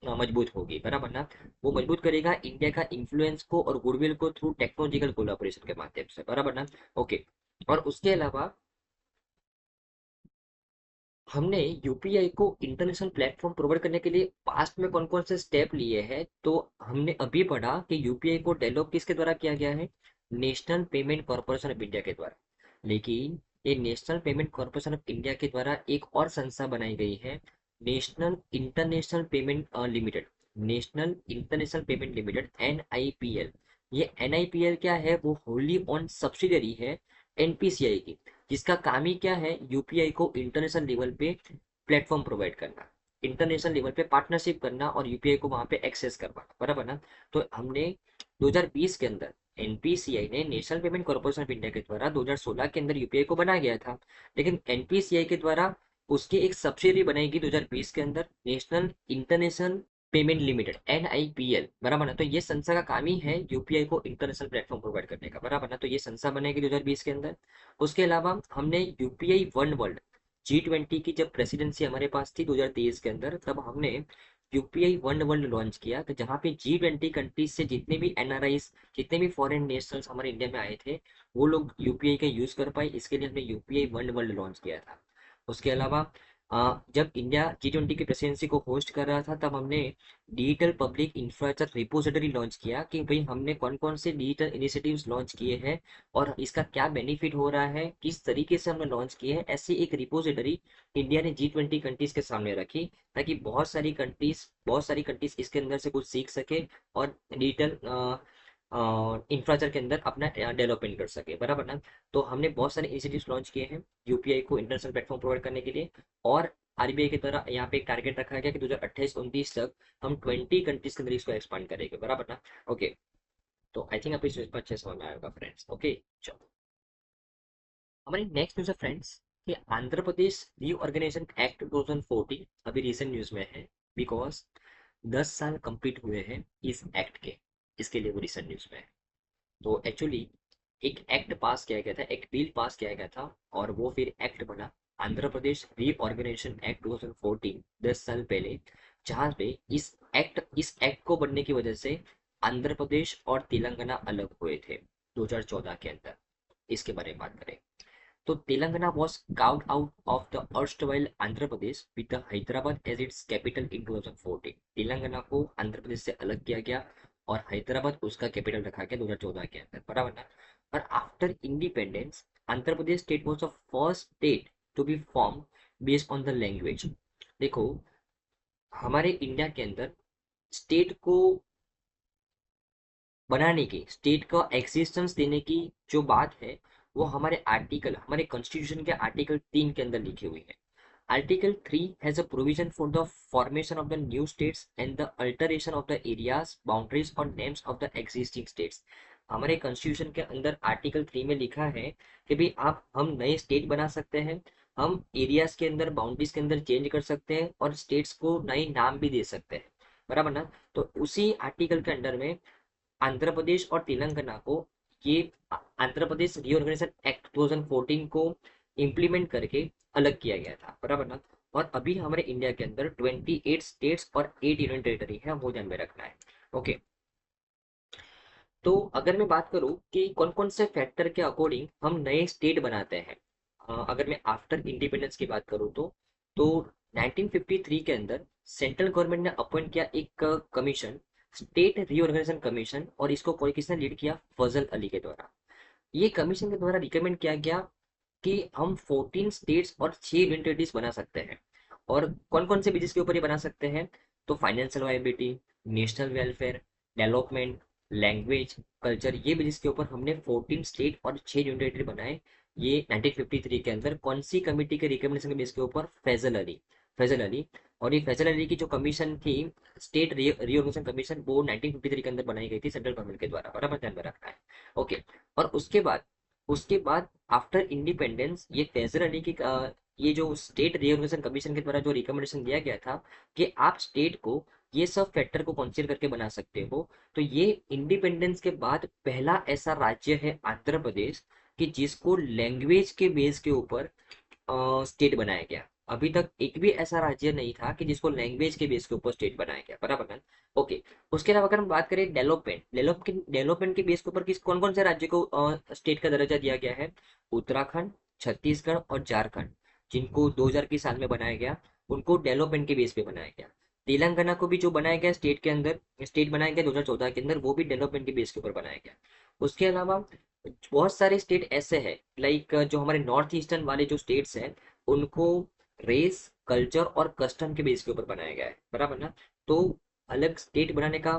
मजबूत होगी, बराबर ना। वो मजबूत करेगा इंडिया का इन्फ्लुएंस को और गुडविल को थ्रू टेक्नोलॉजिकल कोलैबोरेशन के माध्यम से, बराबर ना। ओके, और उसके अलावा हमने यूपीआई को इंटरनेशनल प्लेटफॉर्म प्रोवाइड करने के लिए पास्ट में कौन कौन से स्टेप लिए हैं, तो हमने अभी पढ़ा कि यूपीआई को डेवलप किसके द्वारा किया गया है, national payment corporation of India के द्वारा। लेकिन ये national payment corporation of India के द्वारा एक और संस्था बनाई गई है, national international payment limited, national international payment limited, NIPL. ये एनआईपीएल क्या है, वो होली ऑन सब्सिडरी है एनपीसीआई की, जिसका काम ही क्या है, यूपीआई को इंटरनेशनल लेवल पे प्लेटफॉर्म प्रोवाइड करना, इंटरनेशनल लेवल पे पार्टनरशिप करना और यूपीआई को वहां पे एक्सेस करवाना, बराबर ना। तो हमने 2020 के अंदर एनपीसीआई ने national payment corporation of India के द्वारा 2016 के अंदर यूपीआई को बनाया गया था, लेकिन एनपीसीआई के द्वारा उसकी एक सब्सिडरी बनाएगी 2020 के अंदर, national international payment limited, NIPL, बराबर ना। तो ये संस्था का काम ही है यूपीआई को इंटरनेशनल प्लेटफॉर्म प्रोवाइड करने का, बराबर ना। तो ये संस्था बनेगी 2020 के अंदर। उसके अलावा हमने यूपीआई वन वर्ल्ड G20 की जब प्रेसिडेंसी हमारे पास थी 2023 के अंदर, तब हमने यूपीआई वन वर्ल्ड लॉन्च किया, तो जहाँ पे G20 कंट्रीज से जितने भी एनआरआईज, जितने भी फॉरेन नेशनल्स हमारे इंडिया में आए थे, वो लोग यूपीआई का यूज कर पाए, इसके लिए हमने यूपीआई वन वर्ल्ड लॉन्च किया था। उसके अलावा जब इंडिया G20 की प्रेसिडेंसी को होस्ट कर रहा था, तब हमने digital public infrastructure repository launch किया कि भाई हमने कौन कौन से डिजिटल इनिशिएटिव्स लॉन्च किए हैं और इसका क्या बेनिफिट हो रहा है, किस तरीके से हमने लॉन्च किए हैं। ऐसी एक रिपोजिटरी इंडिया ने G20 कंट्रीज के सामने रखी, ताकि बहुत सारी कंट्रीज इसके अंदर से कुछ सीख सके और डिजिटल इंफ्रास्ट्रक्चर के अंदर अपना डेवलपमेंट कर सके, बराबर ना। तो हमने बहुत सारे इनिशिएटिव्स लॉन्च किए हैं यूपीआई को इंटरनेशनल प्लेटफॉर्म प्रोवाइड करने के लिए, और आरबीआई के द्वारा यहाँ पे एक टारगेट रखा गया कि 2028-29 तक हम 20 कंट्रीज के अंदर इसको एक्सपांड करेंगे, बराबर ना। ओके, तो आई थिंक आपको इस पर अच्छे समझ में आएगा फ्रेंड्स। ओके, चलो हमारी नेक्स्ट न्यूज है फ्रेंड्स कि आंध्र प्रदेश रीऑर्गेनाइजेशन एक्ट 2014 अभी रिसेंट न्यूज में है, बिकॉज 10 साल कंप्लीट हुए हैं इस एक्ट के, इसके लिए वो रिसेंट न्यूज में है। तो एक्चुअली एक एक्ट पास किया गया था, एक बिल पास किया गया था, और वो फिर एक्ट बना आंध्र प्रदेश रीऑर्गेनाइजेशन एक्ट 2014, 10 साल पहले, जहाँ पे इस एक्ट को बनने की वजह से आंध्र प्रदेश और तेलंगाना अलग हुए थे 2014 के अंदर। इसके बारे में बात करें तो Telangana was carved out of the erstwhile Andhra Pradesh with the Hyderabad as its capital in 2014। Telangana को आंध्र प्रदेश से अलग किया गया और हैदराबाद उसका कैपिटल रखा गया 2014 के अंदर, बराबर ना। और after independence Andhra Pradesh state was the first state to be form based on the language. देखो, हमारे इंडिया के अंदर स्टेट को बनाने की, स्टेट का एग्जिस्टेंस देने की जो बात है, वो हमारे कॉन्स्टिट्यूशन के आर्टिकल 3 के अंदर लिखी हुई है। Article 3 has a provision for the formation of the new states and the alteration of the areas, boundaries और names of the existing states। हमारे कॉन्स्टिट्यूशन के अंदर आर्टिकल 3 में लिखा है कि भाई हम नए स्टेट बना सकते हैं, हम एरियाज के अंदर, बाउंड्रीज के अंदर चेंज कर सकते हैं और स्टेट्स को नए नाम भी दे सकते हैं, बराबर ना। तो उसी आर्टिकल के अंडर में आंध्र प्रदेश और तेलंगाना को ये आंध्र प्रदेश रीऑर्गेनाइजेशन एक्ट 2014 को इम्प्लीमेंट करके अलग किया गया था, बराबर ना। और अभी हमारे इंडिया के अंदर 28 स्टेट्स और 8 यूनियन टेरिटरी है, वो ध्यान में रखना है। ओके, तो अगर मैं बात करूं कि कौन कौन से फैक्टर के अकॉर्डिंग हम नए स्टेट बनाते हैं, अगर मैं आफ्टर इंडिपेंडेंस की बात करूं तो 1953 के अंदर सेंट्रल गवर्नमेंट ने अपॉइंट किया एक कमीशन, स्टेट रीऑर्गेनाइजेशन कमीशन, और इसको कोई किसने लीड किया, फजल अली के द्वारा। ये कमीशन के द्वारा रिकमेंड किया गया कि हम 14 स्टेट्स और 6 यूनियन टेरिटरीज बना सकते हैं। और कौन कौन से बेसिस के ऊपर ये बना सकते हैं, तो financial viability, national welfare, development, language, culture, ये बेसिस के ऊपर हमने 14 स्टेट और 6 यूनियन टेरिटरी बनाए। ये 1953 के अंदर कौन सी कमेटी के रिकमेंडेशन के बेस के ऊपर, फैजल अली। और ये फैजल अली की जो कमीशन थी, स्टेट रीऑर्गेनाइजेशन कमीशन, वो 1953 के अंदर बनाई गई थी सेंट्रल गवर्नमेंट के द्वारा, बराबर ध्यान में रखना है। ओके, और उसके बाद आफ्टर इंडिपेंडेंस ये फैजल अली की ये जो स्टेट रीऑर्गेनाइजेशन कमीशन के द्वारा जो रिकमेंडेशन दिया गया था कि आप स्टेट को ये सब फैक्टर को कंसीडर करके बना सकते हो, तो ये इंडिपेंडेंस के बाद पहला ऐसा राज्य है आंध्र प्रदेश कि जिसको लैंग्वेज के बेस के ऊपर स्टेट बनाया गया। अभी तक एक भी ऐसा राज्य नहीं था कि जिसको लैंग्वेज के बेस के ऊपर स्टेट बनाया गया, बराबर है। ओके, उसके अलावा अगर हम बात करें डेवलपमेंट के बेस के ऊपर किस कौन कौन से राज्य को स्टेट का दर्जा दिया गया है, उत्तराखंड, छत्तीसगढ़ और झारखंड, जिनको 2000 की साल में बनाया गया, उनको डेवलपमेंट के बेस पे बनाया गया। तेलंगाना को भी जो बनाया गया स्टेट के अंदर, स्टेट बनाया गया 2014 के अंदर, वो भी डेवलपमेंट के बेस के ऊपर बनाया गया। उसके अलावा बहुत सारे स्टेट ऐसे हैं, लाइक जो हमारे नॉर्थ ईस्टर्न वाले जो स्टेट्स हैं, उनको रेस, कल्चर और कस्टम के बेस के ऊपर बनाया गया है, बराबर ना। तो अलग स्टेट बनाने का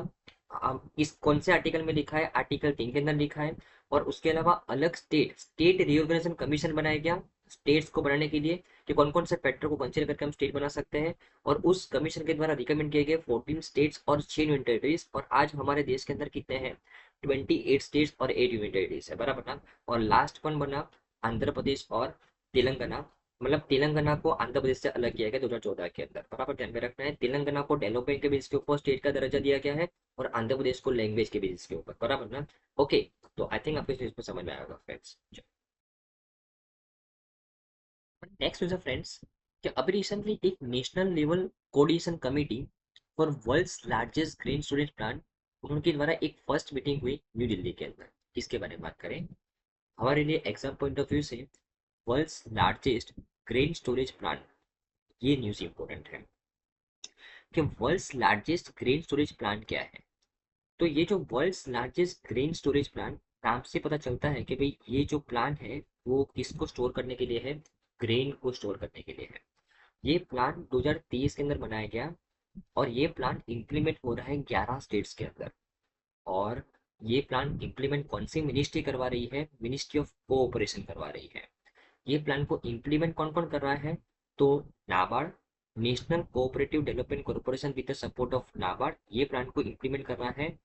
इस कौन से आर्टिकल में लिखा है, आर्टिकल 3 के अंदर लिखा है। और उसके अलावा अलग स्टेट रीऑर्गेनाइजेशन कमीशन बनाया गया स्टेट्स को बनाने के लिए कि कौन कौन से फैक्टर को कंसीडर करके हम स्टेट बना सकते हैं। और उस कमीशन के द्वारा रिकमेंड किए गए 14 स्टेट्स और 6 यूनियन टेरिटरीज, और आज हमारे देश के अंदर कितने हैं, 28 स्टेट्स और 8 यूनियन टेरिटरीज है, बराबर ना। और लास्ट कौन बना, आंध्र प्रदेश और तेलंगाना, मतलब तेलंगाना को आंध्र प्रदेश से अलग किया गया 2014 के अंदर, बराबर ध्यान में रखना है। तेलंगाना को डेवलपमेंट के बेस के ऊपर स्टेट का दर्जा दिया गया है और आंध्र प्रदेश को लैंग्वेज के बेसिस के ऊपर, बराबर ना। ओके, तो आई थिंक आपको इस चीज को समझ में आएगा फ्रेंड्स। नेक्स्ट न्यूज़ है फ्रेंड्स कि अभी रिसेंटली एक national level coordination committee for world's largest green storage plant, उनके द्वारा एक फर्स्ट मीटिंग हुई न्यू दिल्ली के अंदर। इसके बारे में बात करें, हमारे लिए एग्जाम पॉइंट ऑफ व्यू से world's largest grain storage plant, ये न्यूज़ इंपॉर्टेंट है कि world's largest grain storage plant क्या है। तो ये जो world's largest grain storage plant, नाम से पता चलता है कि भाई ये जो प्लांट है वो किसको स्टोर करने के लिए है, ग्रेन को स्टोर करने के लिए है। ये प्लांट 2023 के अंदर बनाया गया और ये प्लांट इंप्लीमेंट हो रहा है 11 स्टेट्स के अंदर। और ये प्लांट इंप्लीमेंट कौन सी मिनिस्ट्री करवा रही है, मिनिस्ट्री ऑफ कोऑपरेशन करवा रही है। ये प्लान को इम्प्लीमेंट कौन कौन कर रहा है, तो NABARD, national cooperative development corporation with the support of NABARD, ये प्लान को इम्प्लीमेंट कर रहा है।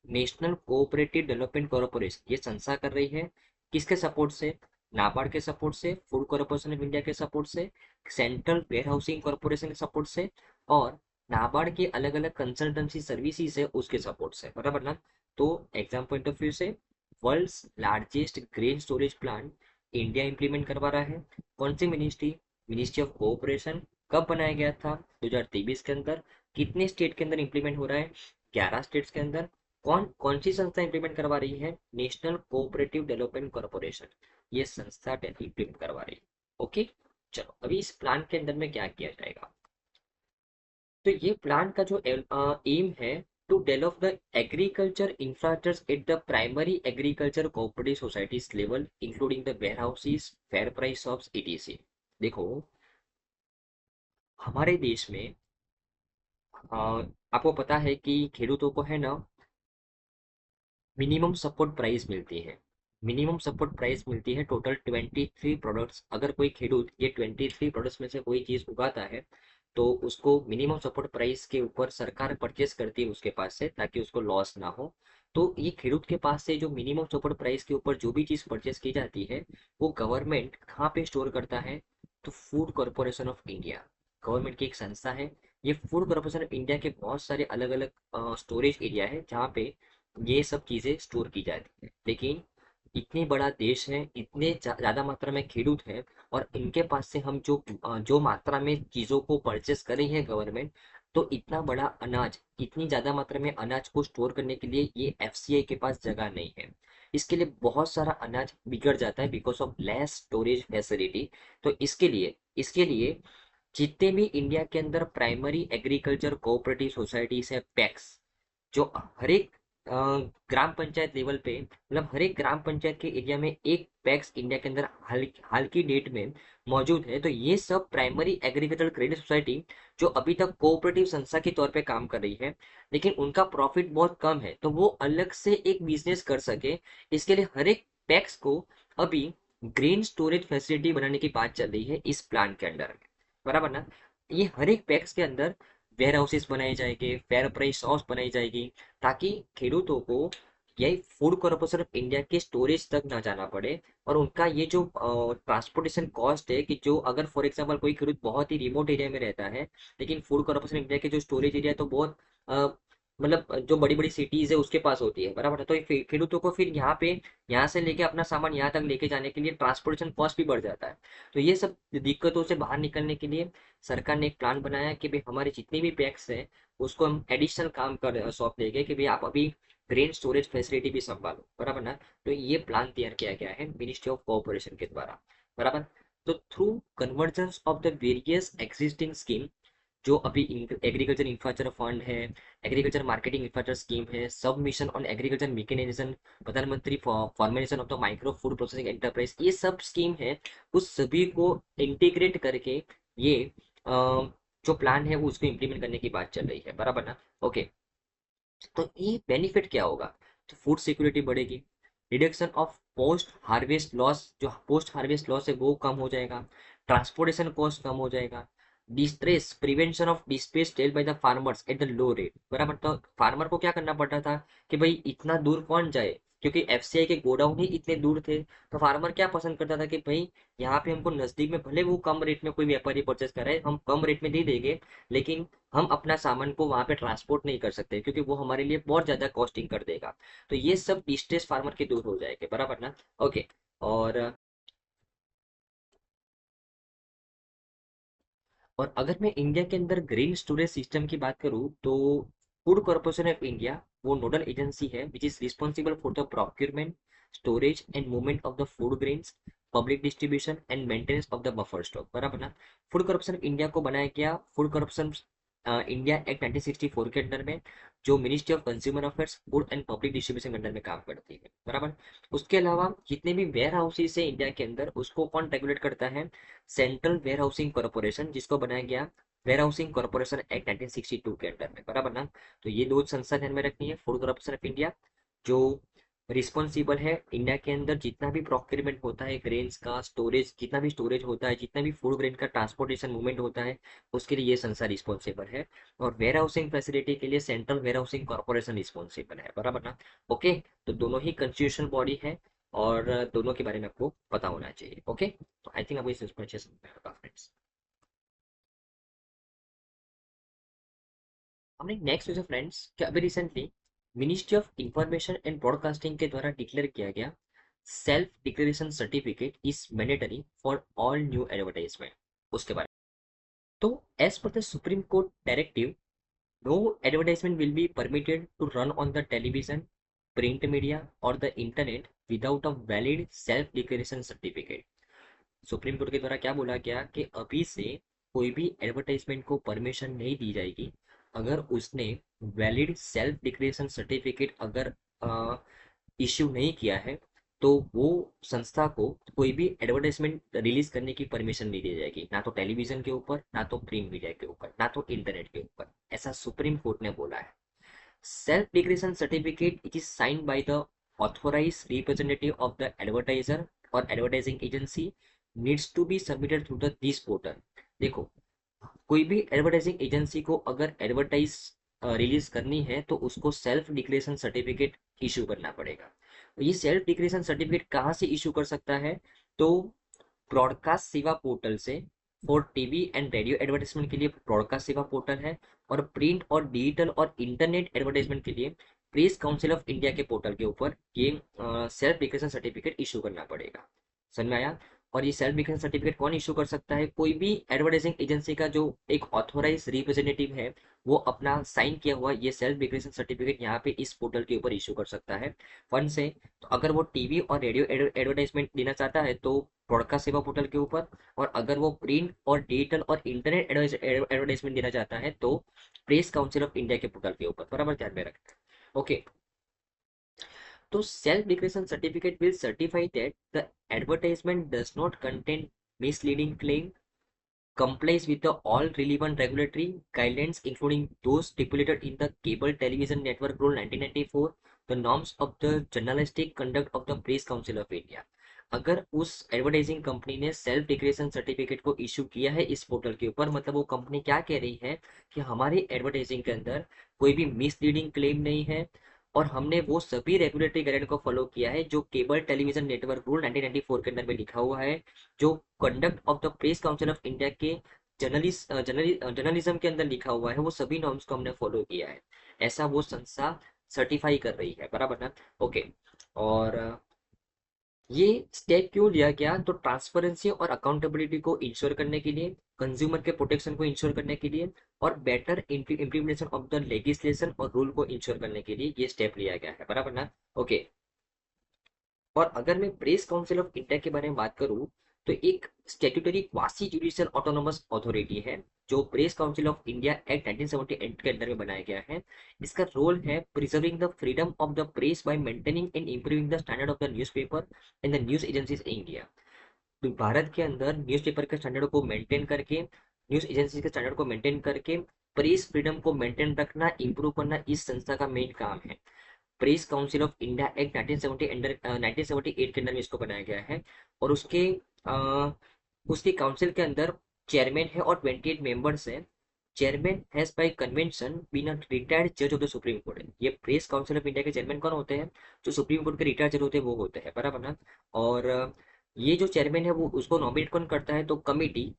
नेशनल कोऑपरेटिव डेवलपमेंट कॉर्पोरेशन ये संस्था कर रही है, किसके सपोर्ट से? नाबार्ड के सपोर्ट से, फूड कॉर्पोरेशन ऑफ इंडिया के सपोर्ट से, सेंट्रल वेयर हाउसिंग कॉर्पोरेशन के सपोर्ट से, और नाबार्ड के अलग अलग कंसल्टेंसी सर्विसेज है उसके सपोर्ट से, बराबर ना। तो एग्जाम पॉइंट ऑफ व्यू से world's largest grain storage plant India implement करवा रहा है। कौन सी मिनिस्ट्री? Ministry of cooperation. कब बनाया गया था? 2023 के अंदर। कितने स्टेट के अंदर इंप्लीमेंट हो रहा है? 11 स्टेट्स के अंदर। कौन कौन सी संस्था इंप्लीमेंट करवा रही है? नेशनल कोऑपरेटिव डेवलपमेंट कॉर्पोरेशन, ये संस्था इंप्लीमेंट करवा रही है। ओके, चलो अभी इस प्लान के अंदर में क्या किया जाएगा। तो ये प्लान का जो एम है, to develop the agriculture infrastructure at the primary agriculture cooperative societies level including the warehouses, fair price shops, etc। देखो, हमारे देश में आपको पता है कि खेडूतों को है ना मिनिमम सपोर्ट प्राइस मिलती है। मिनिमम सपोर्ट प्राइस मिलती है टोटल 23 प्रोडक्ट्स। अगर कोई खेडूत ये 23 प्रोडक्ट्स में से कोई चीज उगाता है तो उसको मिनिमम सपोर्ट प्राइस के ऊपर सरकार परचेस करती है उसके पास से, ताकि उसको लॉस ना हो। तो ये खेडूत के पास से जो मिनिमम सपोर्ट प्राइस के ऊपर जो भी चीज परचेस की जाती है वो गवर्नमेंट कहाँ पे स्टोर करता है? तो food corporation of India, government की एक संस्था है। ये फूड कॉर्पोरेशन ऑफ इंडिया के बहुत सारे अलग अलग स्टोरेज एरिया है जहाँ पे ये सब चीजें स्टोर की जाती है। लेकिन इतनी बड़ा देश है, इतने ज्यादा मात्रा में खेडूत है, और इनके पास से हम जो मात्रा में चीजों को परचेस कर रही है गवर्नमेंट, तो इतना बड़ा अनाज, इतनी ज्यादा मात्रा में अनाज को स्टोर करने के लिए ये एफसीआई के पास जगह नहीं है। इसके लिए बहुत सारा अनाज बिगड़ जाता है because of less storage facility. तो इसके लिए जितने भी इंडिया के अंदर प्राइमरी एग्रीकल्चर कोऑपरेटिव सोसाइटीज है, पैक्स, जो हर एक ग्राम पंचायत लेवल पे, मतलब हर एक ग्राम पंचायत के एरिया में एक पैक्स इंडिया के अंदर हाल की डेट में मौजूद है। तो ये सब प्राइमरी एग्रीकल्चर क्रेडिट सोसाइटी जो अभी तक कोऑपरेटिव संस्था के तौर पे काम कर रही है, लेकिन उनका प्रॉफिट बहुत कम है, तो वो अलग से एक बिजनेस कर सके, इसके लिए हर एक पैक्स को अभी ग्रेन स्टोरेज फैसिलिटी बनाने की बात चल रही है इस प्लान के अंडर, बराबर ना। ये हर एक पैक्स के अंदर वेयर हाउसेस बनाए जाएंगे, फेयर प्राइस शॉप्स बनाई जाएगी, ताकि खेडूतों को यही फूड कॉर्पोरेशन ऑफ इंडिया के स्टोरेज तक ना जाना पड़े। और उनका ये जो ट्रांसपोर्टेशन कॉस्ट है, कि जो अगर फॉर एग्जांपल कोई खेडूत बहुत ही रिमोट एरिया में रहता है, लेकिन फूड कॉर्पोरेशन इंडिया के जो स्टोरेज एरिया तो बहुत मतलब जो बड़ी बड़ी सिटीज है उसके पास होती है, बराबर है। तो ये खेडूतों को फिर यहाँ से लेके अपना सामान यहाँ तक लेके जाने के लिए ट्रांसपोर्टेशन कॉस्ट भी बढ़ जाता है। तो ये सब दिक्कतों से बाहर निकलने के लिए सरकार ने एक प्लान बनाया कि भाई हमारे जितने भी पैक्स हैं उसको हम एडिशनल काम कर सौंप देंगे कि भाई आप अभी ग्रेन स्टोरेज फैसिलिटी भी संभालो, बराबर ना। तो ये प्लान तैयार किया गया है मिनिस्ट्री ऑफ कोऑपरेशन के द्वारा, बराबर। तो through convergence of the various existing scheme, जो अभी एग्रीकल्चर इंफ्रास्ट्रक्चर फंड है, एग्रीकल्चर मार्केटिंग इंफ्रास्ट्रक्चर स्कीम है, सब मिशन ऑन एग्रीकल्चर मैकेनाइजेशन, प्रधानमंत्री formation of the micro food processing enterprise, ये सब स्कीम है, उस सभी को इंटीग्रेट करके ये जो प्लान है वो उसको इम्प्लीमेंट करने की बात चल रही है, बराबर ना। ओके, तो ये बेनिफिट क्या होगा? तो फूड सिक्योरिटी बढ़ेगी, reduction of post harvest loss, जो पोस्ट हार्वेस्ट लॉस है वो कम हो जाएगा, ट्रांसपोर्टेशन कॉस्ट कम हो जाएगा, distress prevention of distress dealt by the farmers at the low rate, बराबर। तो फार्मर को क्या करना पड़ता था कि भाई इतना दूर कौन जाए, क्योंकि एफसीआई के गोडाउन ही इतने दूर थे। तो फार्मर क्या पसंद करता था कि भाई यहाँ पे हमको नजदीक में, भले वो कम रेट में कोई व्यापारी परचेस करे, हम कम रेट में दे देंगे, लेकिन हम अपना सामान को वहां पे ट्रांसपोर्ट नहीं कर सकते क्योंकि वो हमारे लिए बहुत ज्यादा कॉस्टिंग कर देगा। तो ये सब डिस्ट्रेस फार्मर के दूर हो जाएंगे, बराबर ना। ओके, और अगर मैं इंडिया के अंदर ग्रेन स्टोरेज सिस्टम की बात करूँ तो फूड कॉर्पोरेशन ऑफ इंडिया वो नोडल एजेंसी है which is responsible for the procurement, storage and movement of the food grains, public distribution and maintenance of the buffer stock, बराबर ना। फूड कॉर्पोरेशन ऑफ इंडिया को बनाया गया food corporation India act 1964 के under में, जो ministry of consumer affairs, food and public distribution के under में काम करती है, बराबर। उसके अलावा जितने भी वेयर हाउसेस है इंडिया के अंदर उसको कौन रेगुलेट करता है? सेंट्रल वेयर हाउसिंग कॉर्पोरेशन, जिसको बनाया गया वेयर हाउसिंग कॉर्पोरेशन एक्ट 1962 के अंडर में, बराबर ना। तो ये दो संस्था ध्यान में रखनी है, फूड कॉर्पोरेशन ऑफ इंडिया जो रिस्पॉन्सिबल है इंडिया के अंदर जितना भी प्रोक्योरमेंट होता है ग्रेन्स का, स्टोरेज जितना भी स्टोरेज होता है, जितना भी फूड ग्रेन का ट्रांसपोर्टेशन मूवमेंट होता है, उसके लिए ये संस्था रिस्पॉन्सिबल है। और वेयर हाउसिंग फैसिलिटी के लिए central warehousing corporation responsible है, बराबर ना। ओके, तो दोनों ही कॉन्स्टिट्यूशनल बॉडी है और दोनों के बारे में आपको पता होना चाहिए। ओके, तो आई थिंक आपको इस अच्छे से समझ में आएगा फ्रेंड्स। हमने नेक्स्ट है फ्रेंड्स कि अभी recently Ministry of Information and Broadcasting के द्वारा डिक्लेयर किया गया self declaration certificate is mandatory for all new advertisement, उसके बारे में। तो as per the supreme Court directive, no advertisement will be permitted to run on the television, print media और the internet without a valid self declaration certificate. Supreme Court के द्वारा क्या बोला गया कि अभी से कोई भी एडवर्टाइजमेंट को परमिशन नहीं दी जाएगी अगर उसने वैलिड सेल्फ डिक्लेरेशन सर्टिफिकेट अगर इश्यू नहीं किया है, तो वो संस्था को कोई भी एडवर्टाइजमेंट रिलीज करने की परमिशन नहीं दी जाएगी, ना तो टेलीविजन के ऊपर, ना तो प्रिंट मीडिया के ऊपर, ना तो इंटरनेट के ऊपर। ऐसा सुप्रीम कोर्ट ने बोला है। Self declaration certificate it is signed by the authorised representative of the advertiser और advertising agency needs to be submitted through the this portal. देखो, कोई भी एडवर्टाइजिंग एजेंसी को अगर एडवर्टाइज रिलीज करनी है तो उसको सेल्फ डिक्लेरेशन सर्टिफिकेट इशू करना पड़ेगा। ये सेल्फ डिक्लेरेशन सर्टिफिकेट कहाँ से इशू कर सकता है? तो ब्रॉडकास्ट सेवा पोर्टल से। For TV and radio advertisement के लिए ब्रॉडकास्ट सेवा पोर्टल है, और प्रिंट और डिजिटल और इंटरनेट एडवर्टाइजमेंट के लिए प्रेस काउंसिल ऑफ इंडिया के पोर्टल के ऊपर ये सेल्फ डिक्लेरेशन सर्टिफिकेट इशू करना पड़ेगा। समझ में आया? और ये सेल्फ डिक्लेरेशन सर्टिफिकेट कौन इशू कर सकता है? कोई भी एडवर्टाइजिंग एजेंसी का जो एक ऑथोराइज रिप्रेजेंटेटिव है, वो अपना साइन किया हुआ ये सेल्फ डिक्लेरेशन सर्टिफिकेट यहाँ पे इस पोर्टल के ऊपर इशू कर सकता है। फंड से, तो अगर वो टीवी और रेडियो एडवर्टाइजमेंट देना चाहता है तो ब्रॉडकास्ट सेवा पोर्टल के ऊपर, और अगर वो प्रिंट और डिजिटल और इंटरनेट एडवर्टाइजमेंट देना चाहता है तो प्रेस काउंसिल ऑफ इंडिया के पोर्टल के ऊपर, बराबर ध्यान में रखना। ओके, तो self declaration certificate will certify that the advertisement does not contain misleading claim, complies with the all relevant regulatory guidelines including those stipulated in the Cable Television Network Rule 1994, the norms of the journalistic conduct of the Press Council of India। अगर उस advertising company ने self declaration certificate को issue किया है इस portal के ऊपर, मतलब वो कंपनी क्या कह रही है कि हमारी एडवर्टाइजिंग के अंदर कोई भी मिसलीडिंग क्लेम नहीं है, और हमने वो सभी रेगुलेटरी गाइडलाइन को फॉलो किया है जो केबल टेलीविजन नेटवर्क रूल 1994 के अंदर में लिखा हुआ है, जो conduct of the press council of India के जर्नलिज्म के अंदर लिखा हुआ है, वो सभी नॉर्म्स को हमने फॉलो किया है, ऐसा वो संस्था सर्टिफाई कर रही है, बराबर ना। ओके, और ये स्टेप क्यों लिया गया? तो ट्रांसपेरेंसी और अकाउंटेबिलिटी को इंश्योर करने के लिए, कंज्यूमर के प्रोटेक्शन को इंश्योर करने के लिए, और better implementation of the legislation और रूल को इंश्योर करने के लिए ये स्टेप लिया गया है, बराबर ना। ओके, और अगर मैं प्रेस काउंसिल ऑफ इंडिया के बारे में बात करूं, तो एक statutory quasi judicial autonomous authority है जो press council of India act 1978 के अंदर में बनाया गया है। इसका रोल है preserving the freedom of the press bye maintaining and improving the standard of the newspaper and the news agencies in India. तो भारत के अंदर न्यूज़पेपर के स्टैंडर्ड को मेंटेन करके, न्यूज एजेंसी के स्टैंडर्ड को मेंटेन करके, प्रेस फ्रीडम को मेंटेन रखना, इंप्रूव करना इस संस्था का मेन काम है। Press council of India act 1978 के अंदर में इसको बनाया गया है, और उसके काउंसिल के अंदर चेयरमैन है और 28 मेंबर्स हैं। Chairman has by convention been a retired जज ऑफ द सुप्रीम कोर्ट। ये प्रेस काउंसिल ऑफ इंडिया के चेयरमैन कौन होते हैं? जो सुप्रीम कोर्ट के रिटायर्ड जज होते हैं वो होते हैं, बराबर ना। और ये जो चेयरमैन है वो उसको नॉमिनेट कौन करता है? तो कमिटी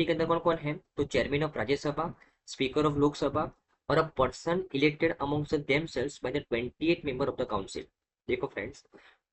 के अंदर कौन कौन है? तो chairman of Rajya Sabha, speaker of Lok Sabha, और a person elected amongst themselves by the 28 member of the council. देखो friends,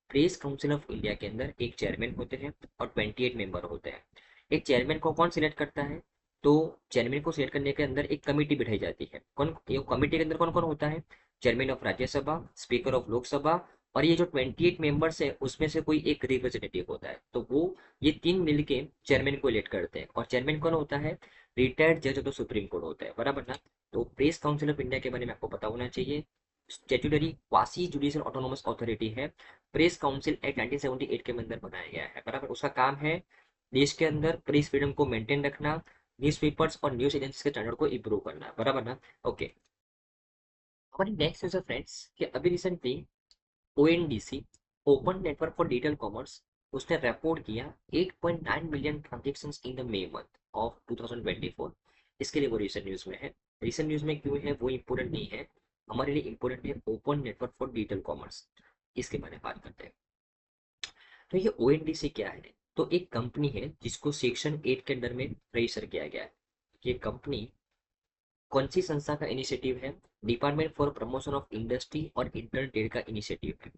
press council of India के अंदर एक चेयरमैन होते हैं और 28 मेंबर होते हैं। एक चेयरमैन को कौन सिलेक्ट करता है? तो चेयरमैन को सिलेक्ट करने के अंदर एक कमेटी बिठाई जाती है। कौन, ये कमेटी के अंदर कौन कौन होता है? Chairman of Rajya Sabha, speaker of Lok Sabha, और ये जो 28 मेंबर्स है उसमें से कोई एक रिप्रेजेंटेटिव होता है। तो वो ये तीन मिलके चेयरमैन को इलेक्ट करते हैं, और चेयरमैन कौन होता है? रिटायर्ड जज ऑफ द सुप्रीम कोर्ट होता है, बराबर ना। तो प्रेस काउंसिल ऑफ इंडिया के बारे में आपको पता होना चाहिए। Statutory quasi judicial autonomous authority है। प्रेस काउंसिल एक्ट 1978 के अंदर बनाया गया है, बराबर। उसका काम है देश के अंदर प्रेस फ्रीडम को मेंटेन रखना, न्यूज़पेपर्स और न्यूज एजेंसी के स्टैंडर्ड को इंप्रूव करना, बराबर ना। ओके, हमारी नेक्स्ट न्यूज़ है फ्रेंड्स कि अभी recently ONDC, open network for digital commerce, उसने रिपोर्ट किया 8.9 million transactions in the May month of 2024। इसके लिए वो रिसेंट न्यूज में है। रिसेंट न्यूज में क्यों है वो इम्पोर्टेंट नहीं है, हमारे लिए इम्पोर्टेंट है open network for digital commerce. इसके बारे में बात करते हैं। तो ये ओएनडीसी क्या है? तो एक कंपनी है जिसको सेक्शन 8 के अंडर में रजिस्टर किया गया है। ये कंपनी कौन सी संस्था का इनिशिएटिव है? Department for promotion of industry और इंटरनेट का इनिशिएटिव है।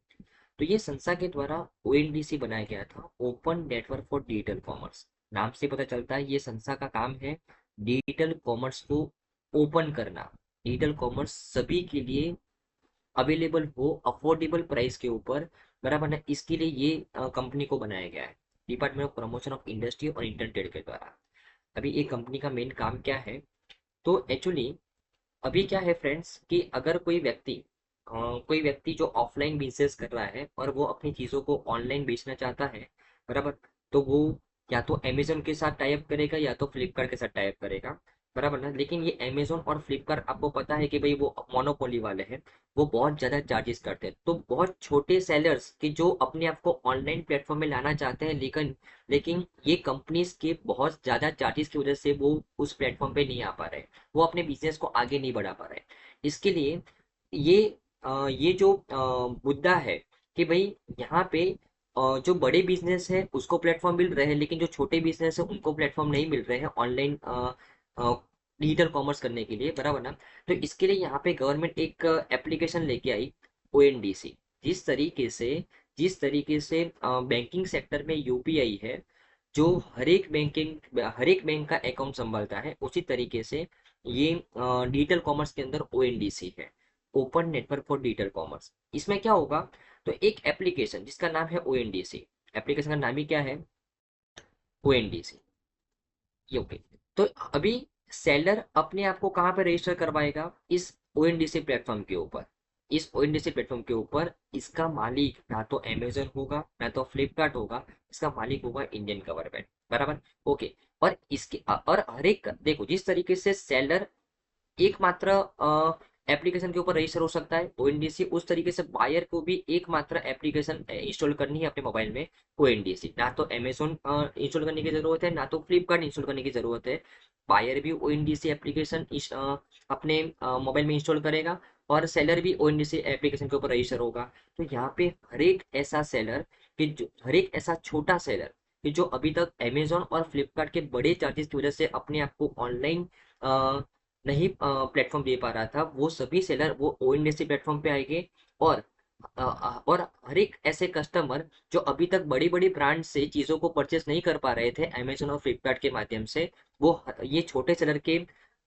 तो ये संस्था के द्वारा ओएनडीसी बनाया गया था, open network for digital commerce. नाम से पता चलता है ये संस्था का काम है डिजिटल कॉमर्स को ओपन करना, डिजिटल कॉमर्स सभी के लिए अवेलेबल हो अफोर्डेबल प्राइस के ऊपर, बराबर ना। इसके लिए ये कंपनी को बनाया गया है department of promotion of industry और इंटरनेट के द्वारा। अभी एक कंपनी का मेन काम क्या है? तो एक्चुअली अभी क्या है फ्रेंड्स कि अगर कोई व्यक्ति जो ऑफलाइन बिजनेस कर रहा है और वो अपनी चीज़ों को ऑनलाइन बेचना चाहता है, बराबर, तो वो या तो अमेजोन के साथ टाइप करेगा या तो फ्लिपकार्ट के साथ टाइप करेगा, बराबर ना। लेकिन ये अमेजोन और फ्लिपकार्ट आपको पता है कि भाई वो मोनोपोली वाले हैं, वो बहुत ज़्यादा चार्जेस करते हैं। तो बहुत छोटे सेलर्स कि जो अपने आप को ऑनलाइन प्लेटफॉर्म में लाना चाहते हैं, लेकिन लेकिन ये कंपनीज के बहुत ज़्यादा चार्जेस की वजह से वो उस प्लेटफॉर्म पे नहीं आ पा रहे, वो अपने बिजनेस को आगे नहीं बढ़ा पा रहे। इसके लिए ये ये जो मुद्दा है कि भाई यहाँ पे जो बड़े बिजनेस है उसको प्लेटफॉर्म मिल रहे हैं, लेकिन जो छोटे बिजनेस है उनको प्लेटफॉर्म नहीं मिल रहे हैं ऑनलाइन डिजिटल कॉमर्स करने के लिए, बराबर ना। तो इसके लिए यहाँ पे गवर्नमेंट एक एप्लीकेशन लेके आई, ओएनडीसी। जिस तरीके से बैंकिंग सेक्टर में यूपीआई है, जो हर एक बैंक का अकाउंट संभालता है, उसी तरीके से ये डिजिटल कॉमर्स के अंदर ओएनडीसी है, open network for digital commerce. इसमें क्या होगा? तो एक एप्लीकेशन जिसका नाम है ओएनडीसी, एप्लीकेशन का नाम ही क्या है? ओएनडीसी। ये ओके। तो अभी सेलर अपने आप को कहाँ पे रजिस्टर करवाएगा? इस ओएनडीसी प्लेटफॉर्म के ऊपर। इस ओएनडीसी प्लेटफॉर्म के ऊपर इसका मालिक ना तो अमेजन होगा ना तो फ्लिपकार्ट होगा, इसका मालिक होगा इंडियन गवर्नमेंट, बराबर। ओके। और हर एक देखो, जिस तरीके से सेलर एकमात्र एप्लीकेशन के ऊपर रजिस्टर हो सकता है ओएनडीसी, उस तरीके से बायर को भी एकमात्र एप्लीकेशन इंस्टॉल करनी है अपने मोबाइल में, ओएनडीसी। ना तो अमेजोन इंस्टॉल करने की जरूरत है ना तो फ्लिपकार्ट इंस्टॉल करने की जरूरत है। बायर भी ओएनडीसी एप्लीकेशन अपने मोबाइल में इंस्टॉल करेगा और सेलर भी ओएनडीसी एप्लीकेशन के ऊपर रजिस्टर होगा। तो यहाँ पे हर एक ऐसा छोटा सेलर कि जो अभी तक अमेजोन और फ्लिपकार्ट के बड़े चार्जेस की वजह से अपने आप को ऑनलाइन नहीं प्लेटफॉर्म दे पा रहा था, वो सभी सेलर वो ओएनडीसी प्लेटफॉर्म पे आएंगे। और और हर एक ऐसे कस्टमर जो अभी तक बड़ी बड़ी ब्रांड से चीज़ों को परचेस नहीं कर पा रहे थे अमेजोन और फ्लिपकार्ट के माध्यम से, वो ये छोटे सेलर के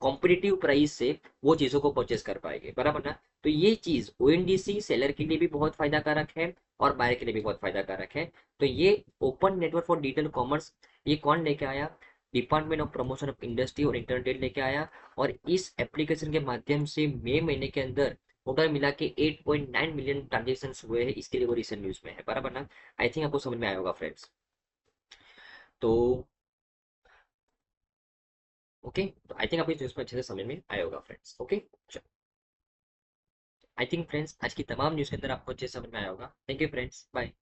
कॉम्पिटिटिव प्राइस से वो चीज़ों को परचेस कर पाएंगे, बराबर ना। तो ये चीज़ ओएनडीसी सेलर के लिए भी बहुत फायदा कारक है और बायर के लिए भी बहुत फायदा कारक है। तो ये open network for digital commerce, ये कौन लेके आया? Department of promotion of industry और इंटरनेट लेके आया। और इस एप्लीकेशन के माध्यम से मई महीने के अंदर टोटल मिला के 8.9 मिलियन ट्रांजेक्शन हुए हैं। इसके लिए वो रिसेंट न्यूज में है, बराबर ना। आई थिंक आपको समझ में आया होगा फ्रेंड्स। तो ओके, तो आई थिंक आपको इस न्यूज में अच्छे से समझ में आया होगा friends. Okay, I think friends आज की तमाम न्यूज के अंदर आपको अच्छे से समझ में आया होगा। Thank you friends, bye.